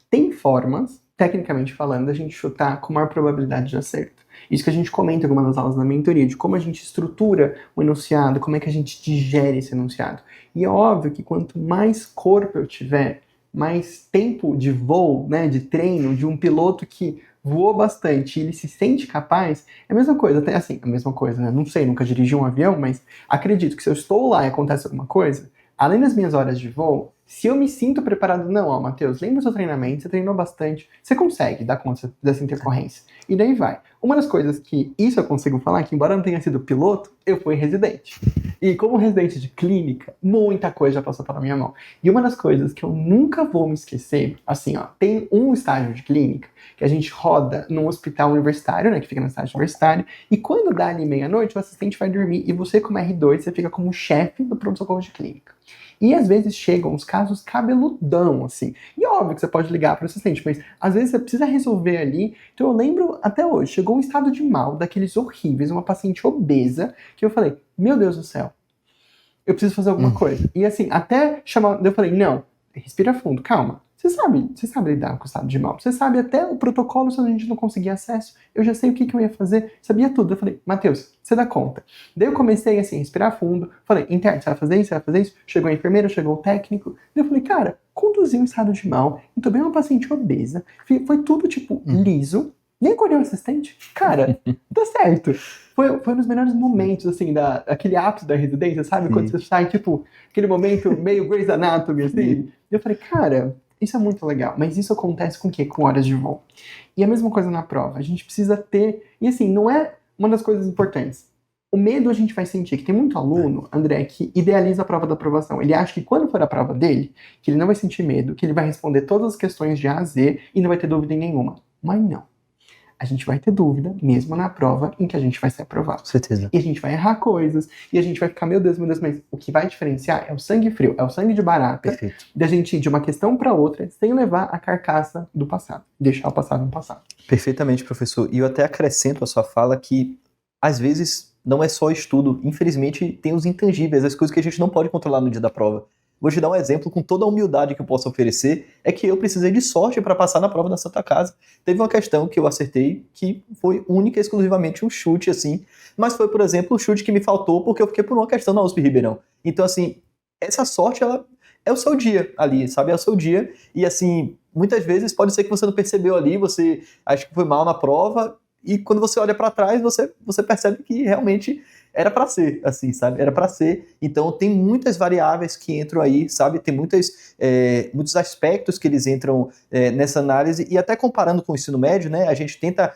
tem formas, tecnicamente falando, da gente chutar com maior probabilidade de acerto. Isso que a gente comenta em algumas das aulas da mentoria, de como a gente estrutura o enunciado, como é que a gente digere esse enunciado. E é óbvio que quanto mais corpo eu tiver, mais tempo de voo, né, de treino, de um piloto que voou bastante e ele se sente capaz, é a mesma coisa, até assim, a mesma coisa, né? Não sei, nunca dirigi um avião, mas acredito que se eu estou lá e acontece alguma coisa, além das minhas horas de voo, se eu me sinto preparado, não, ó, Matheus, lembra o seu treinamento, você treinou bastante, você consegue dar conta dessa intercorrência. E daí vai. Uma das coisas que isso eu consigo falar, que embora eu não tenha sido piloto, eu fui residente. E como residente de clínica, muita coisa já passou pela minha mão. E uma das coisas que eu nunca vou me esquecer, assim, ó, tem um estágio de clínica que a gente roda num hospital universitário, né, que fica na cidade universitária, e quando dá ali meia-noite, o assistente vai dormir e você, como R2, você fica como chefe do pronto-socorro de clínica. E às vezes chegam uns casos cabeludão, assim. E óbvio que você pode ligar para o assistente, mas às vezes você precisa resolver ali. Então eu lembro até hoje, chegou um estado de mal, daqueles horríveis, uma paciente obesa, que eu falei, meu Deus do céu, eu preciso fazer alguma coisa. E assim, até chamar, eu falei, não, respira fundo, calma. Você sabe lidar com o estado de mal. Você sabe até o protocolo se a gente não conseguir acesso. Eu já sei o que eu ia fazer. Sabia tudo. Eu falei, Matheus, você dá conta. Daí eu comecei assim, a respirar fundo. Falei, interno, você vai fazer isso, você vai fazer isso. Chegou a enfermeira, chegou o técnico. Daí eu falei, cara, conduzi um estado de mal. Entubei uma paciente obesa. Foi tudo tipo liso. Nem acordei o assistente. Cara, tá certo. Foi nos melhores momentos, assim, aquele ápice da residência, sabe? Quando você sai, tipo, aquele momento meio Grey's Anatomy, assim. E eu falei, cara, isso é muito legal, mas isso acontece com o quê? Com horas de voo. E a mesma coisa na prova, a gente precisa ter... E assim, não é uma das coisas importantes. O medo a gente vai sentir, que tem muito aluno, André, que idealiza a prova da aprovação. Ele acha que quando for a prova dele, que ele não vai sentir medo, que ele vai responder todas as questões de A a Z e não vai ter dúvida em nenhuma. Mas não. A gente vai ter dúvida, mesmo na prova em que a gente vai ser aprovado. Com certeza. E a gente vai errar coisas, e a gente vai ficar, meu Deus, mas o que vai diferenciar é o sangue frio, é o sangue de barata, Perfeito. da gente ir de uma questão para outra, sem levar a carcaça do passado, deixar o passado no passado. Perfeitamente, professor. E eu até acrescento a sua fala que, às vezes, não é só estudo. Infelizmente, tem os intangíveis, as coisas que a gente não pode controlar no dia da prova. Vou te dar um exemplo com toda a humildade que eu posso oferecer, é que eu precisei de sorte para passar na prova da Santa Casa. Teve uma questão que eu acertei que foi única e exclusivamente um chute, assim, mas foi, por exemplo, o chute que me faltou porque eu fiquei por uma questão na USP Ribeirão. Então, assim, essa sorte, ela é o seu dia ali, sabe? É o seu dia e, assim, muitas vezes pode ser que você não percebeu ali, você acha que foi mal na prova e quando você olha para trás, você percebe que realmente era para ser, assim, sabe? Era para ser. Então, tem muitas variáveis que entram aí, sabe? Tem muitos aspectos que eles entram nessa análise. E até comparando com o ensino médio, né? A gente tenta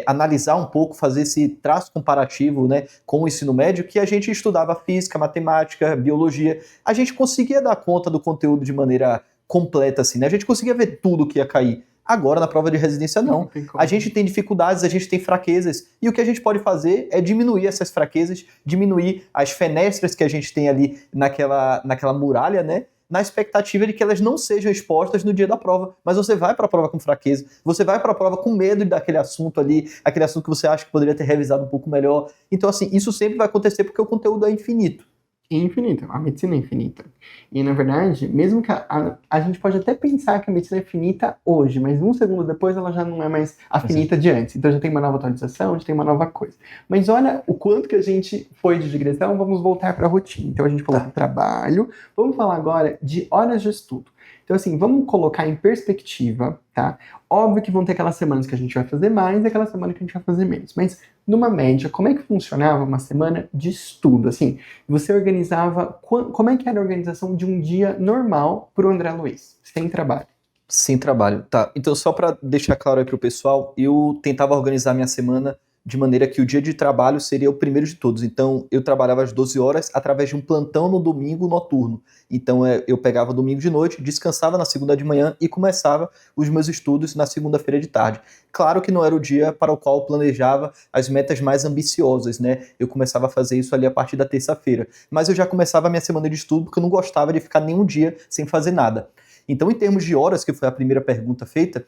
analisar um pouco, fazer esse traço comparativo, né? Com o ensino médio, que a gente estudava física, matemática, biologia. A gente conseguia dar conta do conteúdo de maneira completa, assim, né? A gente conseguia ver tudo que ia cair Agora, na prova de residência, não. tem como. A gente tem dificuldades, a gente tem fraquezas, e o que a gente pode fazer é diminuir essas fraquezas, diminuir as fenestras que a gente tem ali naquela muralha, né? Na expectativa de que elas não sejam expostas no dia da prova. Mas você vai para a prova com fraqueza, você vai para a prova com medo daquele assunto ali, aquele assunto que você acha que poderia ter revisado um pouco melhor. Então, assim, isso sempre vai acontecer porque o conteúdo é infinito. Infinita, a medicina é infinita. E, na verdade, mesmo que a gente pode até pensar que a medicina é finita hoje, mas um segundo depois ela já não é mais a finita de antes. Então já tem uma nova atualização, já tem uma nova coisa. Mas olha o quanto que a gente foi de digressão, vamos voltar para a rotina. Então a gente falou do trabalho, vamos falar agora de horas de estudo. Então, assim, vamos colocar em perspectiva, tá? Óbvio que vão ter aquelas semanas que a gente vai fazer mais e aquelas semanas que a gente vai fazer menos. Mas, numa média, como é que funcionava uma semana de estudo? Assim, você organizava... Como é que era a organização de um dia normal para o André Luiz, sem trabalho? Sem trabalho, tá. Então, só para deixar claro aí pro pessoal, eu tentava organizar minha semana de maneira que o dia de trabalho seria o primeiro de todos. Então, eu trabalhava às 12 horas através de um plantão no domingo noturno. Então, eu pegava domingo de noite, descansava na segunda de manhã e começava os meus estudos na segunda-feira de tarde. Claro que não era o dia para o qual eu planejava as metas mais ambiciosas, né? Eu começava a fazer isso ali a partir da terça-feira. Mas eu já começava a minha semana de estudo porque eu não gostava de ficar nenhum dia sem fazer nada. Então, em termos de horas, que foi a primeira pergunta feita,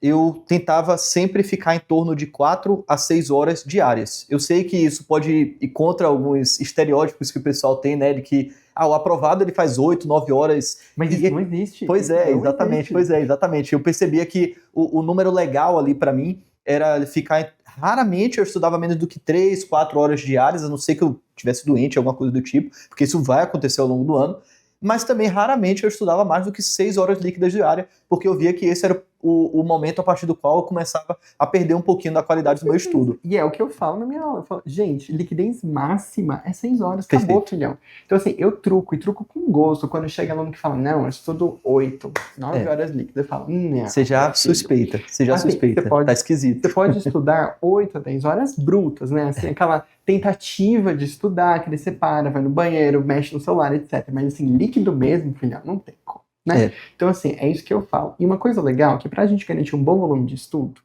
eu tentava sempre ficar em torno de 4 a 6 horas diárias. Eu sei que isso pode ir contra alguns estereótipos que o pessoal tem, né, de que o aprovado ele faz 8, 9 horas. Mas isso não existe. Pois é, exatamente, exatamente. Eu percebia que o número legal ali para mim era ficar... Raramente eu estudava menos do que 3, 4 horas diárias, a não ser que eu tivesse doente, alguma coisa do tipo, porque isso vai acontecer ao longo do ano. Mas também raramente eu estudava mais do que 6 horas líquidas diárias, porque eu via que esse era o momento a partir do qual eu começava a perder um pouquinho da qualidade do meu estudo. E é o que eu falo na minha aula. Eu falo, gente, liquidez máxima é 6 horas, acabou, filhão. Então, assim, eu truco, e truco com gosto. Quando chega aluno que fala, não, eu estudo 8, 9 horas líquidas, eu falo, não. Você já suspeita, tá esquisito. Você pode estudar 8 a 10 horas brutas, né? Assim, aquela tentativa de estudar, que ele separa, vai no banheiro, mexe no celular, etc. Mas, assim, líquido mesmo, filhão, não tem como. Né? Então, assim, é isso que eu falo. E uma coisa legal é que pra gente garantir um bom volume de estudo,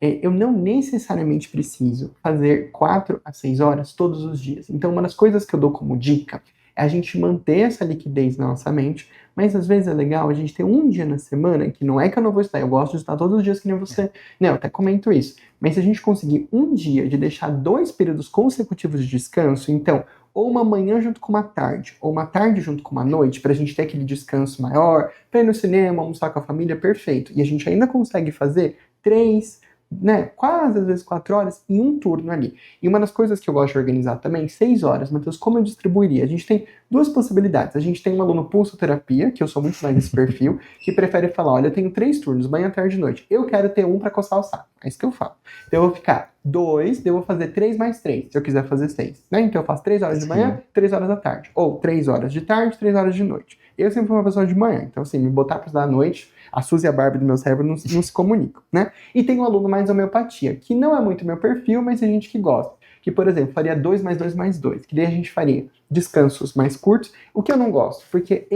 eu não necessariamente preciso fazer 4 a 6 horas todos os dias. Então, uma das coisas que eu dou como dica é a gente manter essa liquidez na nossa mente, mas às vezes é legal a gente ter um dia na semana, que não é que eu não vou estudar, eu gosto de estudar todos os dias que nem você. Não, eu até comento isso. Mas se a gente conseguir um dia de deixar 2 períodos consecutivos de descanso, então, ou uma manhã junto com uma tarde, ou uma tarde junto com uma noite, pra gente ter aquele descanso maior, pra ir no cinema, almoçar com a família, perfeito. E a gente ainda consegue fazer 3, né, quase às vezes 4 horas em um turno ali. E uma das coisas que eu gosto de organizar também, 6 horas, Matheus, como eu distribuiria? A gente tem 2 possibilidades. A gente tem um aluno pulsoterapia, que eu sou muito mais desse perfil, que prefere falar, olha, eu tenho 3 turnos, manhã, tarde e noite. Eu quero ter um pra coçar o saco. É isso que eu falo. Então eu vou ficar 2, eu vou fazer 3 mais 3, se eu quiser fazer 6. Né? Então eu faço 3 horas de manhã, 3 horas da tarde. Ou 3 horas de tarde, 3 horas de noite. Eu sempre fui uma pessoa de manhã, então assim, me botar pra estudar à noite, a Suzy e a Barbie do meu cérebro não se comunicam, né? E tem um aluno mais homeopatia, que não é muito meu perfil, mas tem gente que gosta. Que, por exemplo, faria 2 mais 2 mais 2, que daí a gente faria descansos mais curtos, o que eu não gosto, porque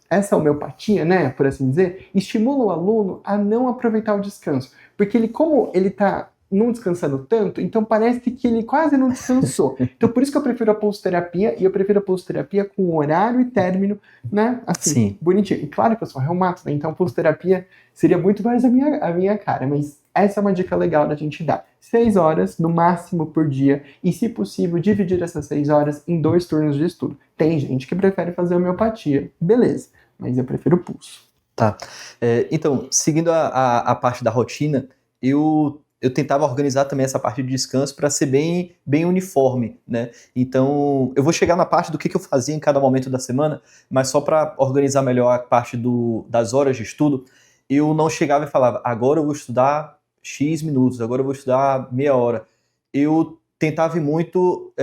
essa homeopatia, né, por assim dizer, estimula o aluno a não aproveitar o descanso. Porque ele, como ele tá não descansando tanto, então parece que ele quase não descansou. Então por isso que eu prefiro a pulsoterapia, e eu prefiro a pulsoterapia com horário e término, né, assim, bonitinho. E claro que eu sou reumato, né, então a pulsoterapia seria muito mais a minha cara, mas essa é uma dica legal da gente dar. 6 horas, no máximo, por dia, e se possível, dividir essas 6 horas em 2 turnos de estudo. Tem gente que prefere fazer homeopatia, beleza, mas eu prefiro pulso. Tá. Então, seguindo a parte da rotina, eu tentava organizar também essa parte de descanso para ser bem uniforme, né? Então, eu vou chegar na parte do que eu fazia em cada momento da semana, mas só para organizar melhor a parte das horas de estudo, eu não chegava e falava, agora eu vou estudar X minutos, agora eu vou estudar meia hora. Eu tentava ir muito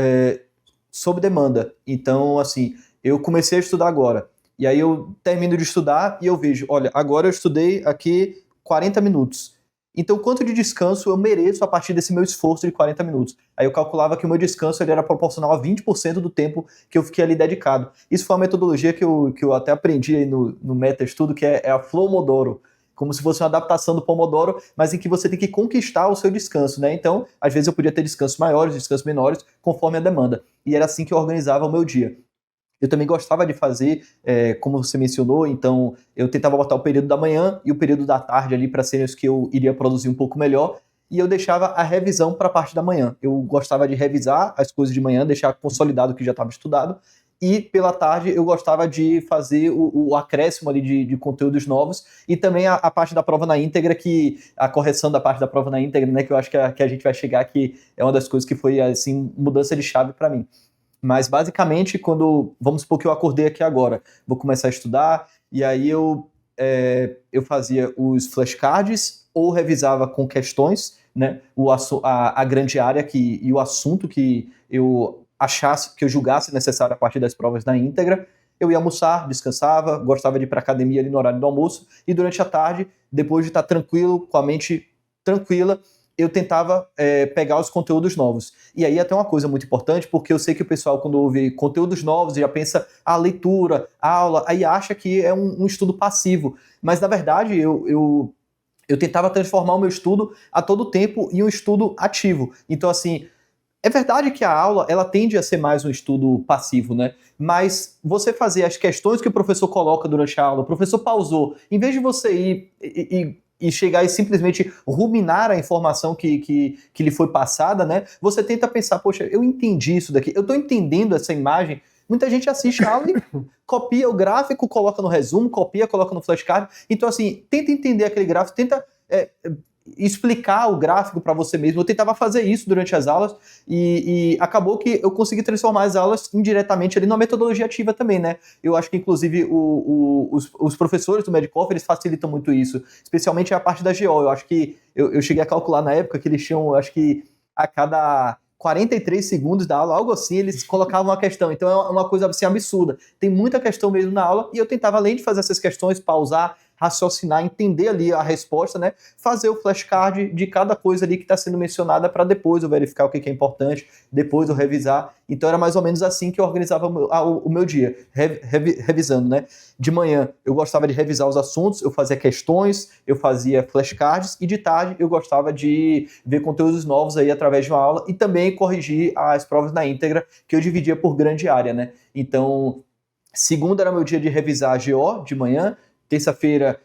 sob demanda. Então, assim, eu comecei a estudar agora. E aí eu termino de estudar e eu vejo, olha, agora eu estudei aqui 40 minutos. Então, quanto de descanso eu mereço a partir desse meu esforço de 40 minutos? Aí eu calculava que o meu descanso ele era proporcional a 20% do tempo que eu fiquei ali dedicado. Isso foi uma metodologia que eu até aprendi aí no Meta Estudo, que é a Flomodoro. como se fosse uma adaptação do Pomodoro, mas em que você tem que conquistar o seu descanso, né? Então, às vezes eu podia ter descansos maiores, descansos menores, conforme a demanda. E era assim que eu organizava o meu dia. Eu também gostava de fazer, como você mencionou, então eu tentava botar o período da manhã e o período da tarde ali para serem os que eu iria produzir um pouco melhor, e eu deixava a revisão para a parte da manhã. Eu gostava de revisar as coisas de manhã, deixar consolidado o que já estava estudado, e pela tarde eu gostava de fazer o acréscimo ali de conteúdos novos, e também a parte da prova na íntegra, a correção da parte da prova na íntegra, né, que eu acho que a gente vai chegar, que é uma das coisas que foi assim, mudança de chave para mim. Mas basicamente, vamos supor que eu acordei aqui agora, vou começar a estudar, e aí eu fazia os flashcards ou revisava com questões, né, a grande área e o assunto que eu achasse, que eu julgasse necessário a partir das provas na íntegra. Eu ia almoçar, descansava, gostava de ir para academia ali no horário do almoço, e durante a tarde, depois de estar tranquilo, com a mente tranquila, eu tentava pegar os conteúdos novos. E aí até uma coisa muito importante, porque eu sei que o pessoal, quando ouve conteúdos novos, já pensa leitura, aula, aí acha que é um estudo passivo. Mas, na verdade, eu tentava transformar o meu estudo a todo tempo em um estudo ativo. Então, assim, é verdade que a aula, ela tende a ser mais um estudo passivo, né? Mas você fazer as questões que o professor coloca durante a aula, o professor pausou, em vez de você ir e chegar e simplesmente ruminar a informação que lhe foi passada, né? Você tenta pensar, poxa, eu entendi isso daqui, eu estou entendendo essa imagem. Muita gente assiste a aula e copia o gráfico, coloca no resumo, copia, coloca no flashcard. Então, assim, tenta entender aquele gráfico, tenta explicar o gráfico para você mesmo. Eu tentava fazer isso durante as aulas e acabou que eu consegui transformar as aulas indiretamente ali numa metodologia ativa também, né? Eu acho que, inclusive, os professores do Medicoff, eles facilitam muito isso, especialmente a parte da GO. Eu acho que eu cheguei a calcular na época que eles tinham, acho que a cada 43 segundos da aula, algo assim, eles colocavam uma questão. Então é uma coisa assim absurda. Tem muita questão mesmo na aula e eu tentava, além de fazer essas questões, pausar, raciocinar, entender ali a resposta, né? Fazer o flashcard de cada coisa ali que está sendo mencionada para depois eu verificar o que é importante, depois eu revisar. Então era mais ou menos assim que eu organizava o meu dia, revisando, né? De manhã eu gostava de revisar os assuntos, eu fazia questões, eu fazia flashcards, e de tarde eu gostava de ver conteúdos novos aí através de uma aula e também corrigir as provas na íntegra, que eu dividia por grande área, né? Então, segunda era meu dia de revisar a GO de manhã, terça-feira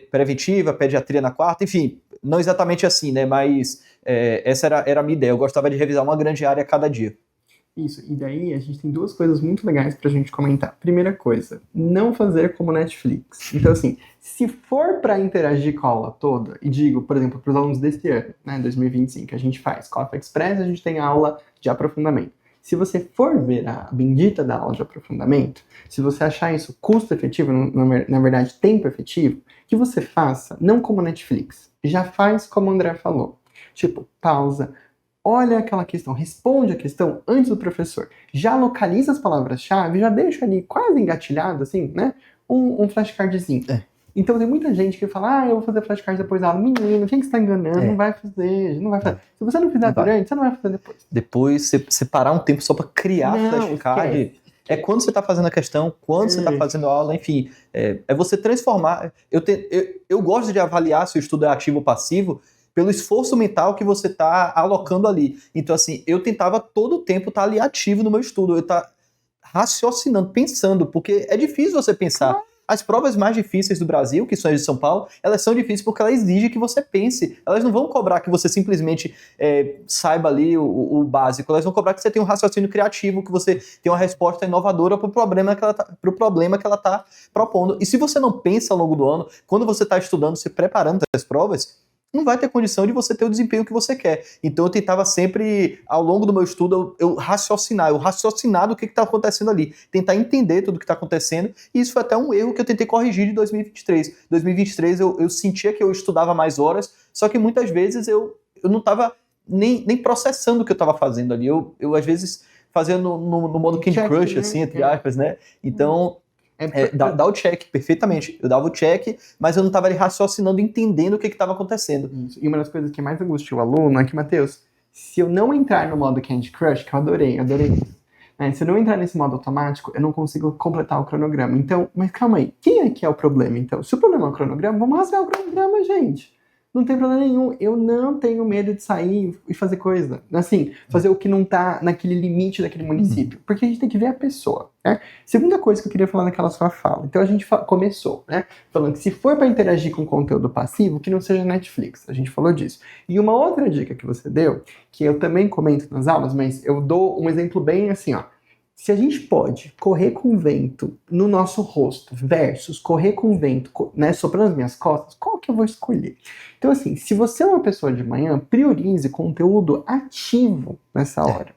preventiva, pediatria na quarta, enfim, não exatamente assim, né? Mas essa era a minha ideia. Eu gostava de revisar uma grande área a cada dia. Isso, e daí a gente tem duas coisas muito legais pra gente comentar. Primeira coisa, não fazer como Netflix. Então, assim, se for pra interagir com a aula toda, e digo, por exemplo, para os alunos deste ano, né, 2025, a gente faz Coffee Express, a gente tem aula de aprofundamento. Se você for ver a bendita da aula de aprofundamento, se você achar isso custo efetivo, na verdade tempo efetivo, que você faça, não como Netflix, já faz como o André falou. Tipo, pausa, olha aquela questão, responde a questão antes do professor, já localiza as palavras-chave, já deixa ali quase engatilhado, assim, né? Um flashcardzinho. Então tem muita gente que fala, eu vou fazer flashcard depois da aula. Menino, quem que está enganando? Não vai fazer, não vai fazer. Se você não fizer durante, você não vai fazer depois. Depois, você parar um tempo só para criar flashcard. Esquece. É quando você está fazendo a questão, quando você está fazendo a aula, enfim. É você transformar. Eu gosto de avaliar se o estudo é ativo ou passivo pelo esforço mental que você está alocando ali. Então, assim, eu tentava todo o tempo estar ali ativo no meu estudo. Eu estar raciocinando, pensando, porque é difícil você pensar. As provas mais difíceis do Brasil, que são as de São Paulo, elas são difíceis porque elas exigem que você pense. Elas não vão cobrar que você simplesmente saiba ali o básico. Elas vão cobrar que você tenha um raciocínio criativo, que você tenha uma resposta inovadora para o problema que ela está propondo. E se você não pensa ao longo do ano, quando você está estudando, se preparando para as provas, não vai ter condição de você ter o desempenho que você quer. Então eu tentava sempre, ao longo do meu estudo, eu raciocinar do que está acontecendo ali, tentar entender tudo o que está acontecendo, e isso foi até um erro que eu tentei corrigir de 2023. 2023 eu sentia que eu estudava mais horas, só que muitas vezes eu não estava nem processando o que eu estava fazendo ali. Eu às vezes fazia no modo Candy Crush, assim, entre aspas, né? Então dá o check, perfeitamente. Eu dava o check, mas eu não estava ali raciocinando, entendendo o que estava acontecendo. Isso. E uma das coisas que mais angustia o aluno é que, Matheus, se eu não entrar no modo Candy Crush, que eu adorei isso, né? Se eu não entrar nesse modo automático, eu não consigo completar o cronograma. Então, mas calma aí, quem é que é o problema, então? Se o problema é o cronograma, vamos rasgar o cronograma, gente. Não tem problema nenhum. Eu não tenho medo de sair e fazer coisa. Assim, fazer o que não tá naquele limite daquele município. Porque a gente tem que ver a pessoa, né? Segunda coisa que eu queria falar naquela sua fala. Então a gente começou, né? Falando que se for para interagir com conteúdo passivo, que não seja Netflix. A gente falou disso. E uma outra dica que você deu, que eu também comento nas aulas, mas eu dou um exemplo bem assim, ó. Se a gente pode correr com vento no nosso rosto versus correr com vento, né, soprando as minhas costas, qual que eu vou escolher? Então, assim, se você é uma pessoa de manhã, priorize conteúdo ativo nessa hora.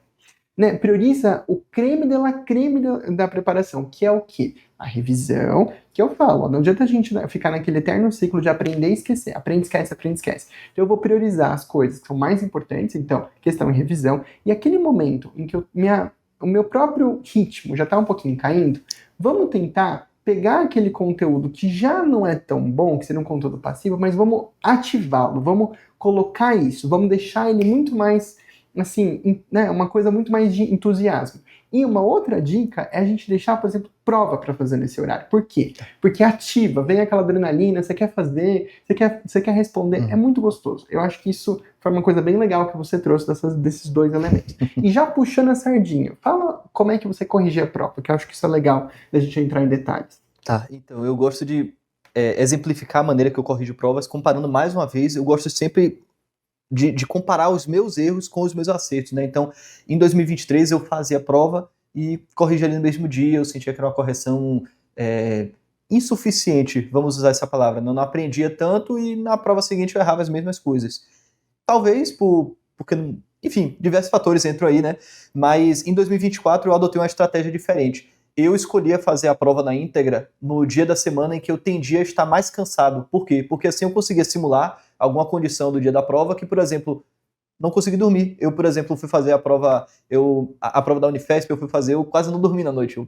Né? Prioriza o creme de la creme da preparação, que é o quê? A revisão, que eu falo, não adianta a gente ficar naquele eterno ciclo de aprender e esquecer. Aprende, esquece, aprende, esquece. Então eu vou priorizar as coisas que são mais importantes, então, questão em revisão, e aquele momento em que o meu próprio ritmo já está um pouquinho caindo, vamos tentar pegar aquele conteúdo que já não é tão bom, que seria um conteúdo passivo, mas vamos ativá-lo, vamos colocar isso, vamos deixar ele muito mais, assim, né, uma coisa muito mais de entusiasmo. E uma outra dica é a gente deixar, por exemplo, prova para fazer nesse horário. Por quê? Porque ativa, vem aquela adrenalina, você quer fazer, você quer responder, é muito gostoso. Eu acho que isso foi uma coisa bem legal que você trouxe desses dois elementos. E já puxando a sardinha, fala como é que você corrige a prova, que eu acho que isso é legal da gente entrar em detalhes. Tá, então eu gosto de exemplificar a maneira que eu corrijo provas, comparando mais uma vez, eu gosto sempre de comparar os meus erros com os meus acertos, né? Então, em 2023 eu fazia a prova e corrigi ali no mesmo dia, eu sentia que era uma correção insuficiente, vamos usar essa palavra, não aprendia tanto e na prova seguinte eu errava as mesmas coisas. Talvez porque, enfim, diversos fatores entram aí, né? Mas em 2024 eu adotei uma estratégia diferente. Eu escolhia fazer a prova na íntegra no dia da semana em que eu tendia a estar mais cansado. Por quê? Porque assim eu conseguia simular alguma condição do dia da prova que, por exemplo, não consegui dormir. Eu, por exemplo, fui fazer a prova da Unifesp, eu fui fazer, eu quase não dormi na noite.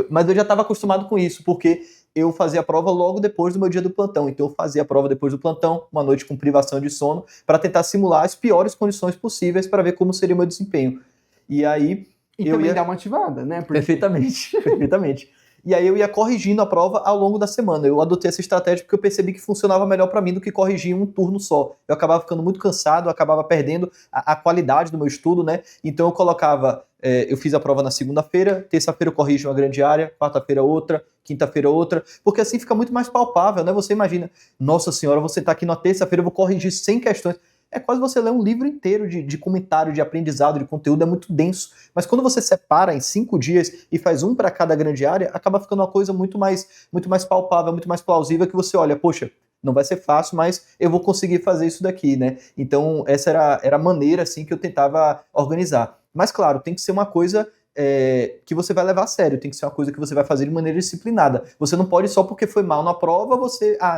Mas eu já estava acostumado com isso, porque eu fazia a prova logo depois do meu dia do plantão. Então eu fazia a prova depois do plantão, uma noite com privação de sono, para tentar simular as piores condições possíveis para ver como seria o meu desempenho. E aí E também dá uma ativada, né? Porque... Perfeitamente, perfeitamente. E aí eu ia corrigindo a prova ao longo da semana. Eu adotei essa estratégia porque eu percebi que funcionava melhor para mim do que corrigir um turno só. Eu acabava ficando muito cansado, eu acabava perdendo a qualidade do meu estudo, né? Então eu colocava, eu fiz a prova na segunda-feira, terça-feira eu corrijo uma grande área, quarta-feira outra, quinta-feira outra, porque assim fica muito mais palpável, né? Você imagina, nossa senhora, você tá aqui na terça-feira, eu vou corrigir 100 questões. É quase você ler um livro inteiro de comentário, de aprendizado, de conteúdo, é muito denso. Mas quando você separa em 5 dias e faz um para cada grande área, acaba ficando uma coisa muito mais palpável, muito mais plausível, que você olha, poxa, não vai ser fácil, mas eu vou conseguir fazer isso daqui, né? Então essa era a maneira assim, que eu tentava organizar. Mas claro, tem que ser uma coisa que você vai levar a sério, tem que ser uma coisa que você vai fazer de maneira disciplinada. Você não pode só porque foi mal na prova,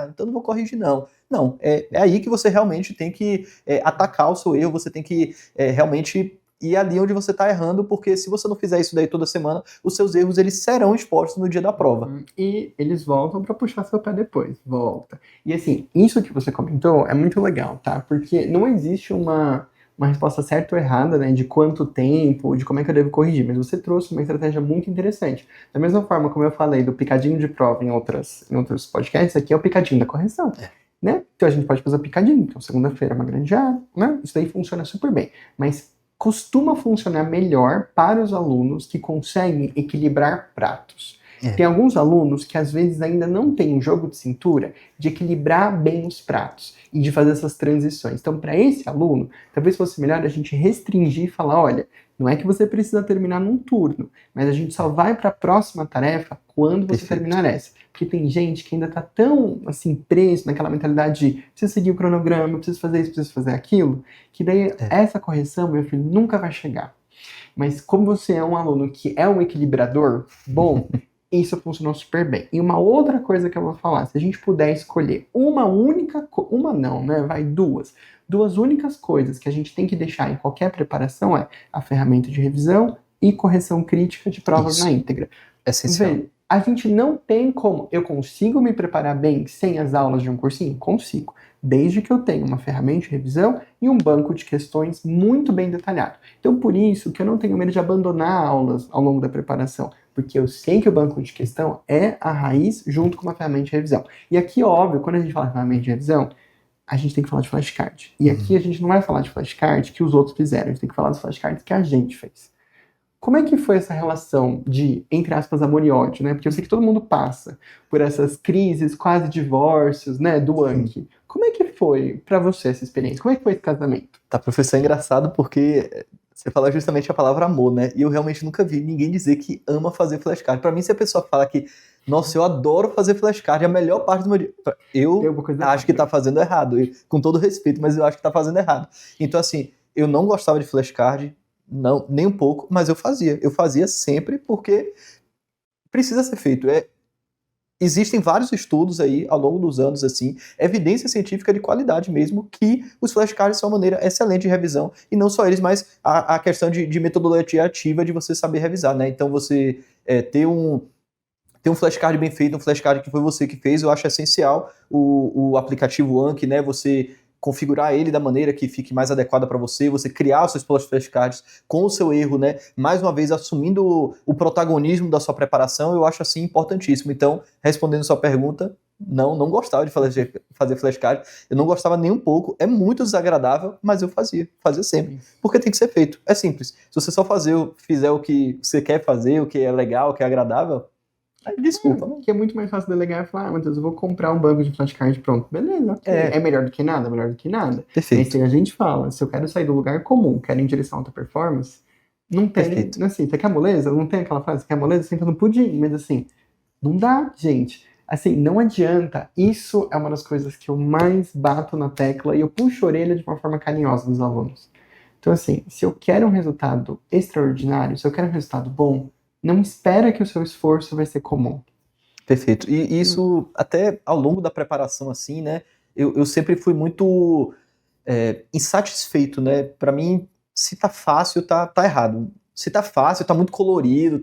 então não vou corrigir não. Não, é aí que você realmente tem que atacar o seu erro, você tem que realmente ir ali onde você está errando, porque se você não fizer isso daí toda semana, os seus erros eles serão expostos no dia da prova. E eles voltam para puxar seu pé depois, volta. E assim, isso que você comentou é muito legal, tá? Porque não existe uma resposta certa ou errada, né, de quanto tempo, de como é que eu devo corrigir, mas você trouxe uma estratégia muito interessante. Da mesma forma como eu falei do picadinho de prova em outros podcasts, aqui é o picadinho da correção. Né? Então a gente pode fazer o picadinho, então segunda-feira é uma grande área, né? Isso daí funciona super bem, mas costuma funcionar melhor para os alunos que conseguem equilibrar pratos. Tem alguns alunos que às vezes ainda não têm um jogo de cintura de equilibrar bem os pratos e de fazer essas transições. Então, para esse aluno, talvez fosse melhor a gente restringir e falar, olha, não é que você precisa terminar num turno, mas a gente só vai para a próxima tarefa quando você terminar essa. Porque tem gente que ainda está tão, assim, preso naquela mentalidade de preciso seguir o cronograma, preciso fazer isso, preciso fazer aquilo, que daí essa correção, meu filho, nunca vai chegar. Mas como você é um aluno que é um equilibrador bom, isso funcionou super bem. E uma outra coisa que eu vou falar, se a gente puder escolher duas únicas coisas que a gente tem que deixar em qualquer preparação é a ferramenta de revisão e correção crítica de provas na íntegra. Essencial. A gente não tem como. Eu consigo me preparar bem sem as aulas de um cursinho? Consigo. Desde que eu tenha uma ferramenta de revisão e um banco de questões muito bem detalhado. Então, por isso que eu não tenho medo de abandonar aulas ao longo da preparação, porque eu sei que o banco de questão é a raiz junto com uma ferramenta de revisão. E aqui, óbvio, quando a gente fala de ferramenta de revisão, a gente tem que falar de flashcard. E aqui a gente não vai falar de flashcard que os outros fizeram, a gente tem que falar dos flashcards que a gente fez. Como é que foi essa relação de, entre aspas, amor e ódio, né? Porque eu sei que todo mundo passa por essas crises, quase divórcios, né, do Anki. Como é que foi pra você essa experiência? Como é que foi esse casamento? Tá, professor, é engraçado porque você fala justamente a palavra amor, né? E eu realmente nunca vi ninguém dizer que ama fazer flashcard. Pra mim, se a pessoa fala que, nossa, eu adoro fazer flashcard, é a melhor parte do meu dia. Eu acho que tá fazendo errado. Com todo respeito, mas eu acho que tá fazendo errado. Então, assim, eu não gostava de flashcard, não, nem um pouco, mas eu fazia. Eu fazia sempre porque precisa ser feito. Existem vários estudos aí, ao longo dos anos, assim, evidência científica de qualidade mesmo, que os flashcards são uma maneira excelente de revisão, e não só eles, mas a questão de metodologia ativa de você saber revisar, né? Então você ter um flashcard bem feito, um flashcard que foi você que fez, eu acho essencial. O aplicativo Anki, né? Você configurar ele da maneira que fique mais adequada para você criar os seus flashcards com o seu erro, né? Mais uma vez, assumindo o protagonismo da sua preparação, eu acho assim importantíssimo. Então, respondendo sua pergunta, não gostava de fazer flashcard, eu não gostava nem um pouco, é muito desagradável, mas eu fazia sempre, porque tem que ser feito, é simples. Se você só fizer o que você quer fazer, o que é legal, o que é agradável, desculpa. Que é muito mais fácil delegar e falar, Matheus, eu vou comprar um banco de flashcard pronto. Beleza, ok. É melhor do que nada, melhor do que nada. Perfeito. Mas se a gente fala, se eu quero sair do lugar comum, quero ir em direção a alta performance, não tem, Perfeito. Assim, você quer moleza? Não tem aquela frase, você quer moleza? Senta no pudim, mas assim, não dá, gente. Assim, não adianta. Isso é uma das coisas que eu mais bato na tecla e eu puxo a orelha de uma forma carinhosa dos alunos. Então, assim, se eu quero um resultado extraordinário, se eu quero um resultado bom, não espera que o seu esforço vai ser comum. Perfeito. E isso, até ao longo da preparação, assim, né, eu sempre fui muito insatisfeito, né? Pra mim, se tá fácil, tá errado. Se tá fácil, tá muito colorido,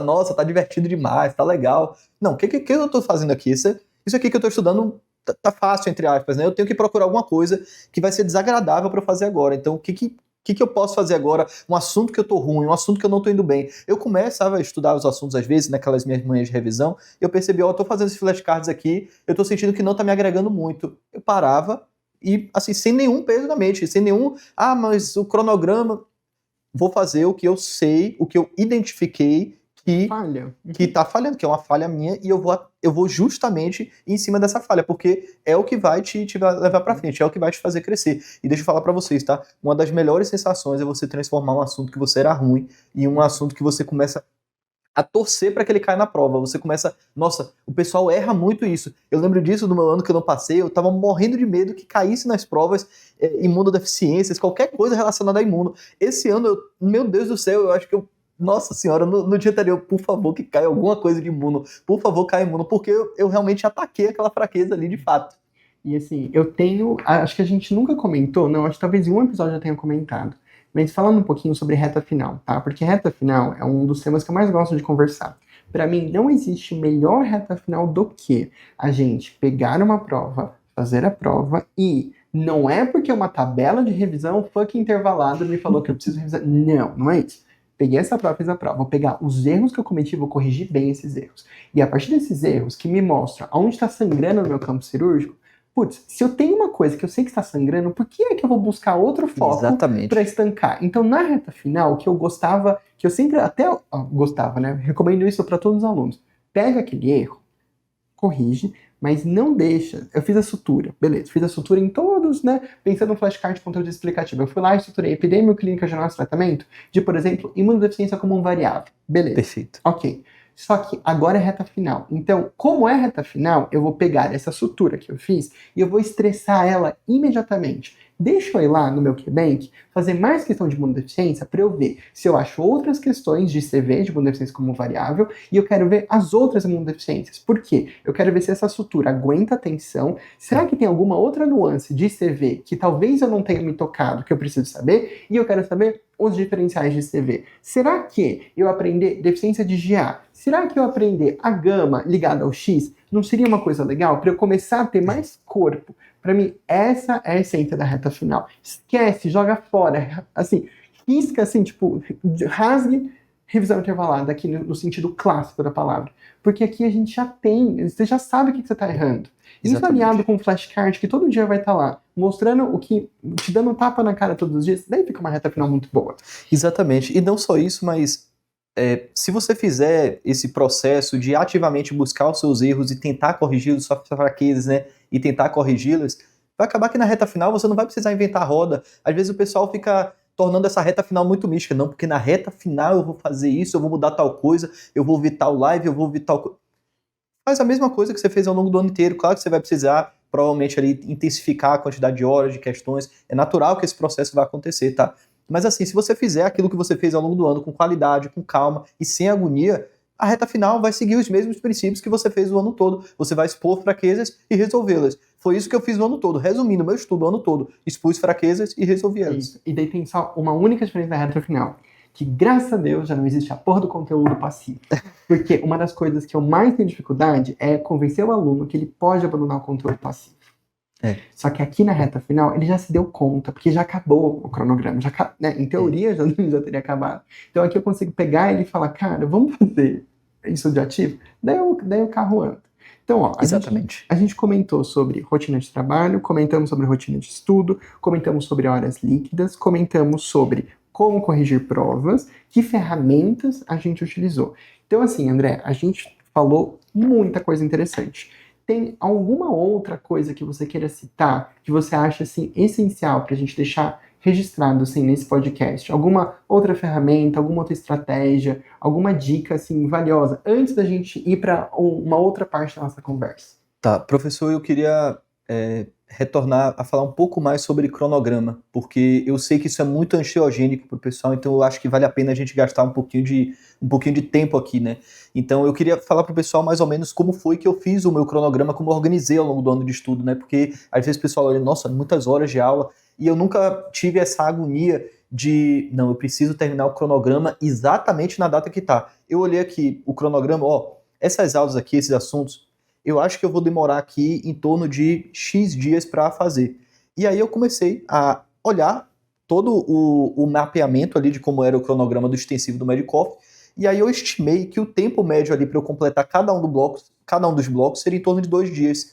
nossa, tá divertido demais, tá legal. Não, o que eu tô fazendo aqui? Isso aqui que eu tô estudando tá fácil, entre aspas, né? Eu tenho que procurar alguma coisa que vai ser desagradável pra eu fazer agora. Então, o que eu posso fazer agora? Um assunto que eu tô ruim, um assunto que eu não tô indo bem. Eu começava a estudar os assuntos, às vezes, naquelas minhas manhãs de revisão, e eu percebi, eu tô fazendo esses flashcards aqui, eu tô sentindo que não tá me agregando muito. Eu parava e, assim, sem nenhum peso na mente, sem nenhum, mas o cronograma, vou fazer o que eu sei, o que eu identifiquei que tá falhando, que é uma falha minha, e eu vou justamente em cima dessa falha, porque é o que vai te levar pra frente, é o que vai te fazer crescer. E deixa eu falar pra vocês, tá? Uma das melhores sensações é você transformar um assunto que você era ruim em um assunto que você começa a torcer para que ele caia na prova. Você começa, nossa, o pessoal erra muito isso. Eu lembro disso do meu ano que eu não passei, eu tava morrendo de medo que caísse nas provas imunodeficiências, qualquer coisa relacionada a imuno. Esse ano, meu Deus do céu, eu acho que nossa senhora, no dia anterior, por favor, que caia alguma coisa de imuno, por favor, caia imuno, porque eu realmente ataquei aquela fraqueza ali de fato. E assim, acho que a gente nunca comentou, não, acho que talvez em um episódio eu tenha comentado, mas falando um pouquinho sobre reta final, tá? Porque reta final é um dos temas que eu mais gosto de conversar. Para mim, não existe melhor reta final do que a gente pegar uma prova, fazer a prova e não é porque uma tabela de revisão fucking intervalada me falou que eu preciso revisar. Não é isso. Peguei essa prova, fiz a prova, vou pegar os erros que eu cometi, vou corrigir bem esses erros. E a partir desses erros que me mostram aonde está sangrando no meu campo cirúrgico, putz, se eu tenho uma coisa que eu sei que está sangrando, por que é que eu vou buscar outro foco para estancar? Então, na reta final, que eu gostava, que eu sempre até gostava, né? Recomendo isso para todos os alunos. Pega aquele erro, corrige, mas não deixa. Eu fiz a sutura, beleza, fiz a sutura em todos, né? Pensando no flashcard de conteúdo explicativo. Eu fui lá e suturei epidemia clínica geral de tratamento de, por exemplo, imunodeficiência como um variável. Beleza. Perfeito. Ok. Só que agora é reta final. Então, como é reta final, eu vou pegar essa sutura que eu fiz e eu vou estressar ela imediatamente. Deixa eu ir lá no meu QBank, fazer mais questão de imunodeficiência para eu ver se eu acho outras questões de CV, de imunodeficiência como variável, e eu quero ver as outras imunodeficiências. Por quê? Eu quero ver se essa sutura aguenta a tensão. Será que tem alguma outra nuance de CV que talvez eu não tenha me tocado, que eu preciso saber? E eu quero saber os diferenciais de CV. Será que eu aprender deficiência de GA será que eu aprender a gama ligada ao X não seria uma coisa legal para eu começar a ter mais corpo? Para mim, essa é a essência da reta final. Esquece, joga fora, assim, risca assim, tipo, rasgue revisão intervalada aqui no sentido clássico da palavra. Porque aqui a gente já tem, você já sabe o que você está errando. Isso Exatamente. aliado com o flashcard, que todo dia vai estar lá, mostrando o que, te dando um tapa na cara todos os dias, daí fica uma reta final muito boa. Exatamente. E não só isso, mas se você fizer esse processo de ativamente buscar os seus erros e tentar corrigir as suas fraquezas, né, e tentar corrigi-las, vai acabar que na reta final você não vai precisar inventar a roda. Às vezes o pessoal fica tornando essa reta final muito mística. Não, porque na reta final eu vou fazer isso, eu vou mudar tal coisa, eu vou ouvir tal live, eu vou ouvir tal coisa. Faz a mesma coisa que você fez ao longo do ano inteiro. Claro que você vai precisar, provavelmente, ali, intensificar a quantidade de horas, de questões. É natural que esse processo vai acontecer, tá? Mas assim, se você fizer aquilo que você fez ao longo do ano com qualidade, com calma e sem agonia, a reta final vai seguir os mesmos princípios que você fez o ano todo. Você vai expor fraquezas e resolvê-las. Foi isso que eu fiz o ano todo. Resumindo, meu estudo o ano todo. Expus fraquezas e resolvi elas. Isso. E daí tem só uma única diferença na reta final. Que, graças a Deus, já não existe a porra do conteúdo passivo. Porque uma das coisas que eu mais tenho dificuldade é convencer o aluno que ele pode abandonar o conteúdo passivo. Só que aqui na reta final, ele já se deu conta, porque já acabou o cronograma. Né? Em teoria, já teria acabado. Então aqui eu consigo pegar ele e falar, cara, vamos fazer isso de ativo? Daí o carro anda. Então, ó, Exatamente. A gente comentou sobre rotina de trabalho, comentamos sobre rotina de estudo, comentamos sobre horas líquidas, comentamos sobre como corrigir provas, que ferramentas a gente utilizou. Então, assim, André, a gente falou muita coisa interessante. Tem alguma outra coisa que você queira citar, que você acha, assim, essencial para a gente deixar registrado, assim, nesse podcast? Alguma outra ferramenta, alguma outra estratégia, alguma dica, assim, valiosa, antes da gente ir para uma outra parte da nossa conversa? Tá, professor, eu queria retornar a falar um pouco mais sobre cronograma, porque eu sei que isso é muito ansiogênico para o pessoal, então eu acho que vale a pena a gente gastar um pouquinho de tempo aqui, né? Então eu queria falar para o pessoal mais ou menos como foi que eu fiz o meu cronograma, como eu organizei ao longo do ano de estudo, né? Porque às vezes o pessoal olha, nossa, muitas horas de aula, e eu nunca tive essa agonia de, não, eu preciso terminar o cronograma exatamente na data que tá. Eu olhei aqui o cronograma, ó, essas aulas aqui, esses assuntos, eu acho que eu vou demorar aqui em torno de X dias para fazer. E aí eu comecei a olhar todo o mapeamento ali de como era o cronograma do extensivo do Medicoff, e aí eu estimei que o tempo médio ali para eu completar cada um dos blocos seria em torno de 2 dias.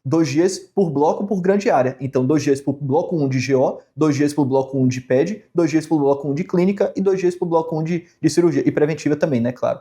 2 dias por bloco por grande área. Então, 2 dias por bloco 1 de GO, 2 dias por bloco 1 de PED, 2 dias por bloco 1 de clínica e 2 dias por bloco 1 de cirurgia. E preventiva também, né, claro.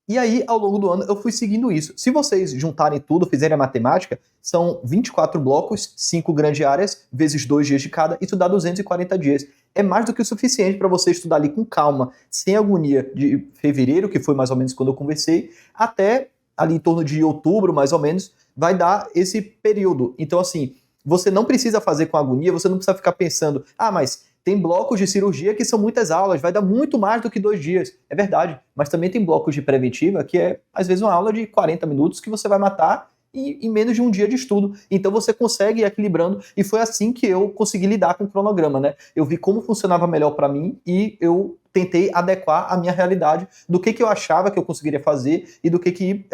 E aí, ao longo do ano, eu fui seguindo isso. Se vocês juntarem tudo, fizerem a matemática, são 24 blocos, 5 grandes áreas, vezes 2 dias de cada, isso dá 240 dias. É mais do que o suficiente para você estudar ali com calma, sem agonia, de fevereiro, que foi mais ou menos quando eu conversei, até ali em torno de outubro, mais ou menos, vai dar esse período. Então, assim, você não precisa fazer com agonia, você não precisa ficar pensando, mas tem blocos de cirurgia que são muitas aulas, vai dar muito mais do que 2 dias. É verdade, mas também tem blocos de preventiva que é, às vezes, uma aula de 40 minutos que você vai matar em menos de um dia de estudo. Então você consegue ir equilibrando, e foi assim que eu consegui lidar com o cronograma, né? Eu vi como funcionava melhor para mim e eu tentei adequar a minha realidade do que eu achava que eu conseguiria fazer e do que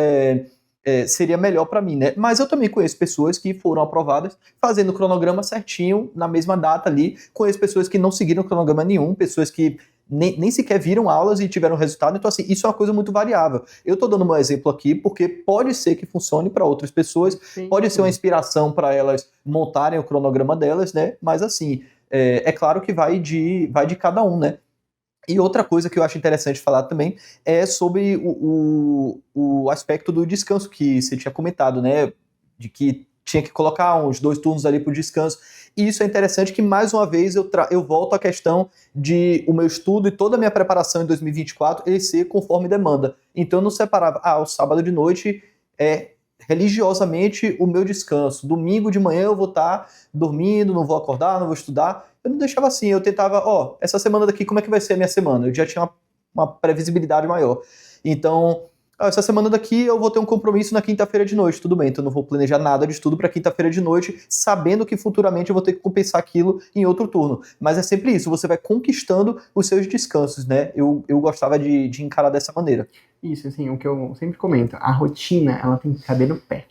seria melhor para mim, né? Mas eu também conheço pessoas que foram aprovadas fazendo o cronograma certinho, na mesma data ali. Conheço pessoas que não seguiram cronograma nenhum, pessoas que nem sequer viram aulas e tiveram resultado. Então, assim, isso é uma coisa muito variável. Eu tô dando um exemplo aqui porque pode ser que funcione para outras pessoas, sim, pode ser uma inspiração para elas montarem o cronograma delas, né? Mas, assim, é claro que vai de cada um, né? E outra coisa que eu acho interessante falar também é sobre o aspecto do descanso que você tinha comentado, né? De que tinha que colocar uns 2 turnos ali para o descanso. E isso é interessante que, mais uma vez, eu volto à questão de o meu estudo e toda a minha preparação em 2024 ele ser conforme demanda. Então eu não separava, o sábado de noite é religiosamente o meu descanso. Domingo de manhã eu vou estar dormindo, não vou acordar, não vou estudar. Eu não deixava assim, eu tentava, essa semana daqui, como é que vai ser a minha semana? Eu já tinha uma previsibilidade maior. Então, essa semana daqui eu vou ter um compromisso na quinta-feira de noite, tudo bem, então eu não vou planejar nada de estudo para quinta-feira de noite, sabendo que futuramente eu vou ter que compensar aquilo em outro turno. Mas é sempre isso, você vai conquistando os seus descansos, né? Eu gostava de encarar dessa maneira. Isso, assim, o que eu sempre comento, a rotina, ela tem que caber no pé.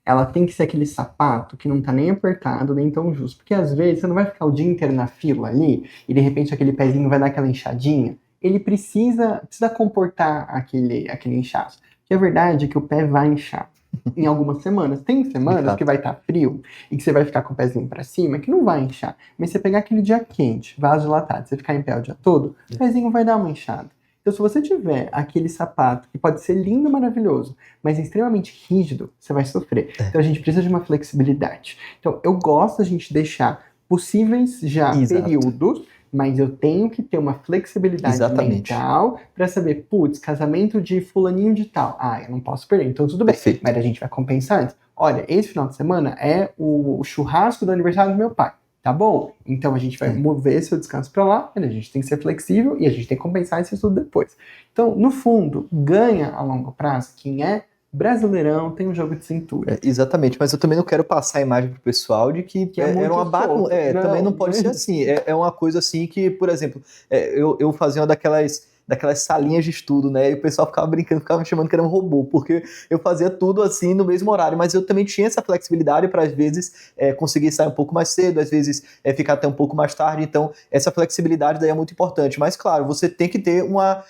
Ela tem que ser aquele sapato que não tá nem apertado, nem tão justo. Porque às vezes você não vai ficar o dia inteiro na fila ali e de repente aquele pezinho vai dar aquela inchadinha. Ele precisa comportar aquele inchaço. Porque a verdade é que o pé vai inchar em algumas semanas. Tem semanas que vai estar frio e que você vai ficar com o pezinho pra cima, que não vai inchar. Mas você pegar aquele dia quente, vasodilatado, você ficar em pé o dia todo, o pezinho vai dar uma inchada. Então, se você tiver aquele sapato que pode ser lindo, maravilhoso, mas é extremamente rígido, você vai sofrer. Então, a gente precisa de uma flexibilidade. Então, eu gosto da gente deixar possíveis já períodos, mas eu tenho que ter uma flexibilidade mental para saber, putz, casamento de fulaninho de tal. Ah, eu não posso perder, então tudo bem. Mas a gente vai compensar antes. Olha, esse final de semana é o churrasco do aniversário do meu pai. Tá bom? Então a gente vai mover seu descanso para lá, a gente tem que ser flexível e a gente tem que compensar isso tudo depois. Então, no fundo, ganha a longo prazo quem é brasileirão, tem um jogo de cintura. Exatamente, mas eu também não quero passar a imagem pro pessoal de que era uma bagunça. Também não pode ser assim. É uma coisa assim que, por exemplo, eu fazia uma daquelas salinhas de estudo, né? E o pessoal ficava brincando, ficava me chamando que era um robô, porque eu fazia tudo assim no mesmo horário, mas eu também tinha essa flexibilidade para às vezes conseguir sair um pouco mais cedo, às vezes ficar até um pouco mais tarde, então essa flexibilidade daí é muito importante, mas claro, você tem que ter uma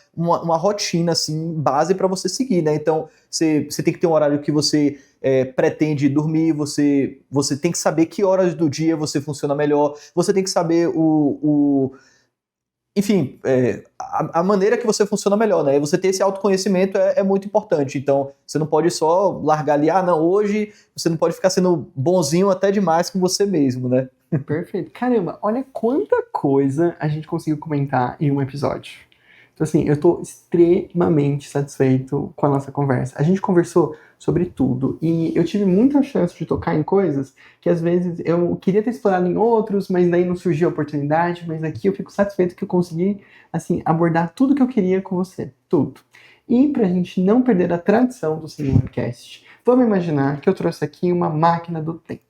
rotina assim, base para você seguir, né? Então você tem que ter um horário que você pretende dormir, você tem que saber que horas do dia você funciona melhor, você tem que saber enfim, a maneira que você funciona melhor, né? E você ter esse autoconhecimento é muito importante. Então, você não pode só largar ali, não, hoje você não pode ficar sendo bonzinho até demais com você mesmo, né? Perfeito. Caramba, olha quanta coisa a gente conseguiu comentar em um episódio. Então, assim, eu tô extremamente satisfeito com a nossa conversa. A gente conversou sobre tudo e eu tive muita chance de tocar em coisas que às vezes eu queria ter explorado em outros, mas daí não surgiu a oportunidade, mas aqui eu fico satisfeito que eu consegui, assim, abordar tudo que eu queria com você. Tudo. E pra gente não perder a tradição do Singularcast, vamos imaginar que eu trouxe aqui uma máquina do tempo.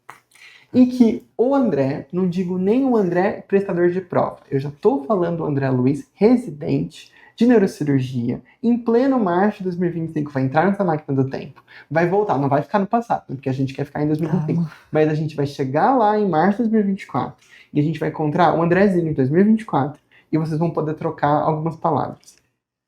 E que o André, não digo nem o André prestador de prova, eu já estou falando do André Luiz, residente de neurocirurgia, em pleno março de 2025, vai entrar nessa máquina do tempo, vai voltar, não vai ficar no passado, porque a gente quer ficar em 2025, mas a gente vai chegar lá em março de 2024, e a gente vai encontrar o Andrezinho em 2024, e vocês vão poder trocar algumas palavras.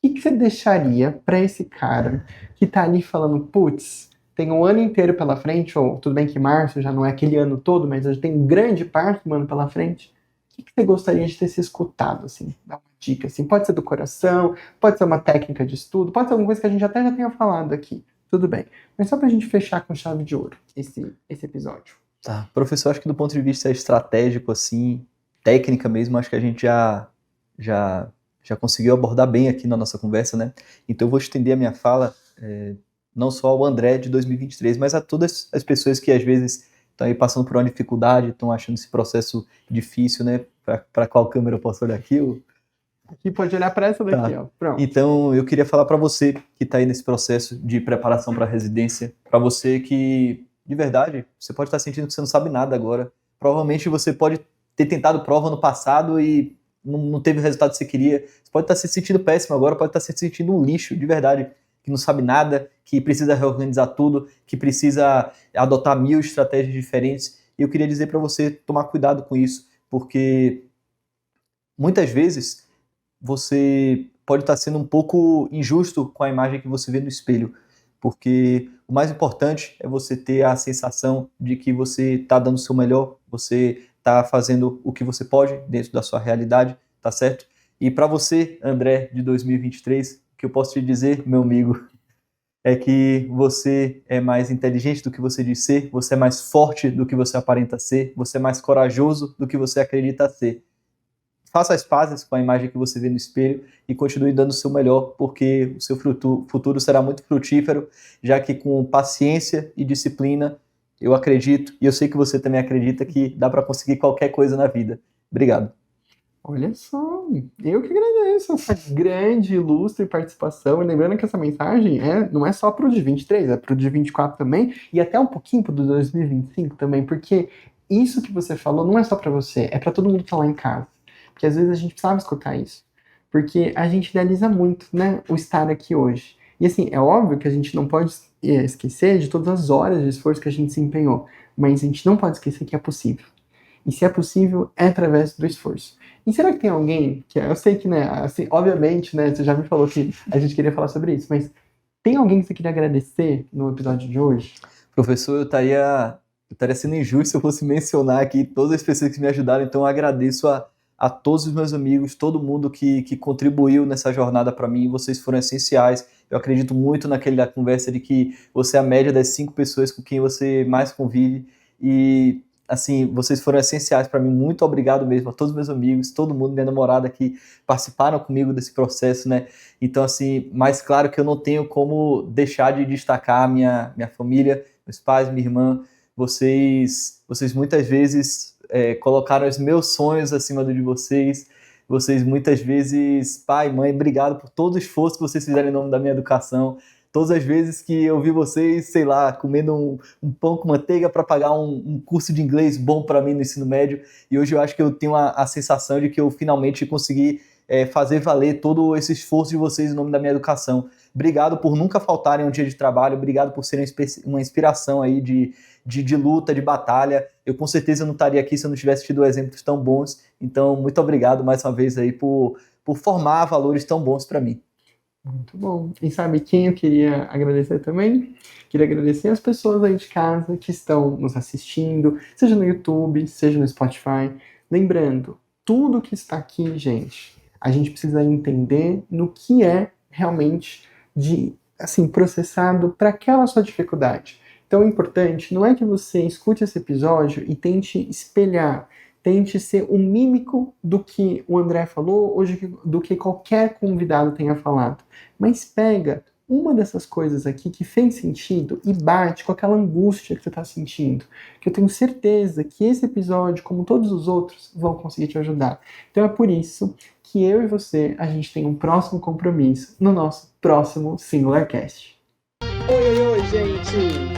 O que você deixaria para esse cara que tá ali falando, putz, tem um ano inteiro pela frente, ou tudo bem que março já não é aquele ano todo, mas já tem grande parte do ano pela frente. O que você gostaria de ter se escutado, assim? Dá uma dica, assim. Pode ser do coração, pode ser uma técnica de estudo, pode ser alguma coisa que a gente até já tenha falado aqui. Tudo bem. Mas só pra gente fechar com chave de ouro esse episódio. Tá. Professor, acho que do ponto de vista estratégico, assim, técnica mesmo, acho que a gente já conseguiu abordar bem aqui na nossa conversa, né? Então eu vou estender a minha fala não só ao André de 2023, mas a todas as pessoas que às vezes estão aí passando por uma dificuldade, estão achando esse processo difícil, né? Para qual câmera eu posso olhar aqui? Aqui pode olhar para essa daqui, ó. Pronto. Então eu queria falar para você que está aí nesse processo de preparação para a residência, para você que, de verdade, você pode estar sentindo que você não sabe nada agora. Provavelmente você pode ter tentado prova no passado e não teve o resultado que você queria. Você pode estar se sentindo péssimo agora, pode estar se sentindo um lixo, de verdade, que não sabe nada, que precisa reorganizar tudo, que precisa adotar 1000 estratégias diferentes. E eu queria dizer para você tomar cuidado com isso, porque muitas vezes você pode estar sendo um pouco injusto com a imagem que você vê no espelho, porque o mais importante é você ter a sensação de que você está dando o seu melhor, você está fazendo o que você pode dentro da sua realidade, tá certo? E para você, André, de 2023, o que eu posso te dizer, meu amigo, é que você é mais inteligente do que você diz ser, você é mais forte do que você aparenta ser, você é mais corajoso do que você acredita ser. Faça as pazes com a imagem que você vê no espelho e continue dando o seu melhor, porque o seu futuro será muito frutífero, já que com paciência e disciplina, eu acredito, e eu sei que você também acredita, que dá para conseguir qualquer coisa na vida. Obrigado. Olha só, eu que agradeço essa grande, ilustre participação. E lembrando que essa mensagem não é só para o de 23, é para o de 24 também, e até um pouquinho para o de 2025 também, porque isso que você falou não é só para você, é para todo mundo que está lá em casa. Porque às vezes a gente precisava escutar isso. Porque a gente idealiza muito, né, o estar aqui hoje. E assim, é óbvio que a gente não pode esquecer de todas as horas de esforço que a gente se empenhou, mas a gente não pode esquecer que é possível. E se é possível, é através do esforço. E será que tem alguém que, eu sei que, né, assim, obviamente, né, você já me falou que a gente queria falar sobre isso, mas tem alguém que você queria agradecer no episódio de hoje? Professor, eu estaria sendo injusto se eu fosse mencionar aqui todas as pessoas que me ajudaram, então eu agradeço a todos os meus amigos, todo mundo que contribuiu nessa jornada para mim, vocês foram essenciais. Eu acredito muito naquela conversa de que você é a média das 5 pessoas com quem você mais convive e, assim, vocês foram essenciais para mim. Muito obrigado mesmo a todos os meus amigos, todo mundo, minha namorada que participaram comigo desse processo, né? Então, assim, mais claro que eu não tenho como deixar de destacar minha família, meus pais, minha irmã. Vocês muitas vezes colocaram os meus sonhos acima do de vocês. Vocês muitas vezes, pai, mãe, obrigado por todo o esforço que vocês fizeram em nome da minha educação. Todas as vezes que eu vi vocês, sei lá, comendo um pão com manteiga para pagar um curso de inglês bom para mim no ensino médio. E hoje eu acho que eu tenho a sensação de que eu finalmente consegui fazer valer todo esse esforço de vocês em nome da minha educação. Obrigado por nunca faltarem um dia de trabalho, obrigado por serem uma inspiração aí de luta, de batalha. Eu com certeza não estaria aqui se eu não tivesse tido exemplos tão bons. Então, muito obrigado mais uma vez aí por formar valores tão bons para mim. Muito bom. E sabe quem eu queria agradecer também? Queria agradecer as pessoas aí de casa que estão nos assistindo, seja no YouTube, seja no Spotify. Lembrando, tudo que está aqui, gente, a gente precisa entender no que é realmente de, assim, processado para aquela sua dificuldade. Então, o importante não é que você escute esse episódio e tente espelhar, tente ser um mímico do que o André falou ou do que qualquer convidado tenha falado. Mas pega uma dessas coisas aqui que fez sentido e bate com aquela angústia que você está sentindo. Que eu tenho certeza que esse episódio, como todos os outros, vão conseguir te ajudar. Então é por isso que eu e você, a gente tem um próximo compromisso no nosso próximo Singularcast. Oi, oi, oi, gente!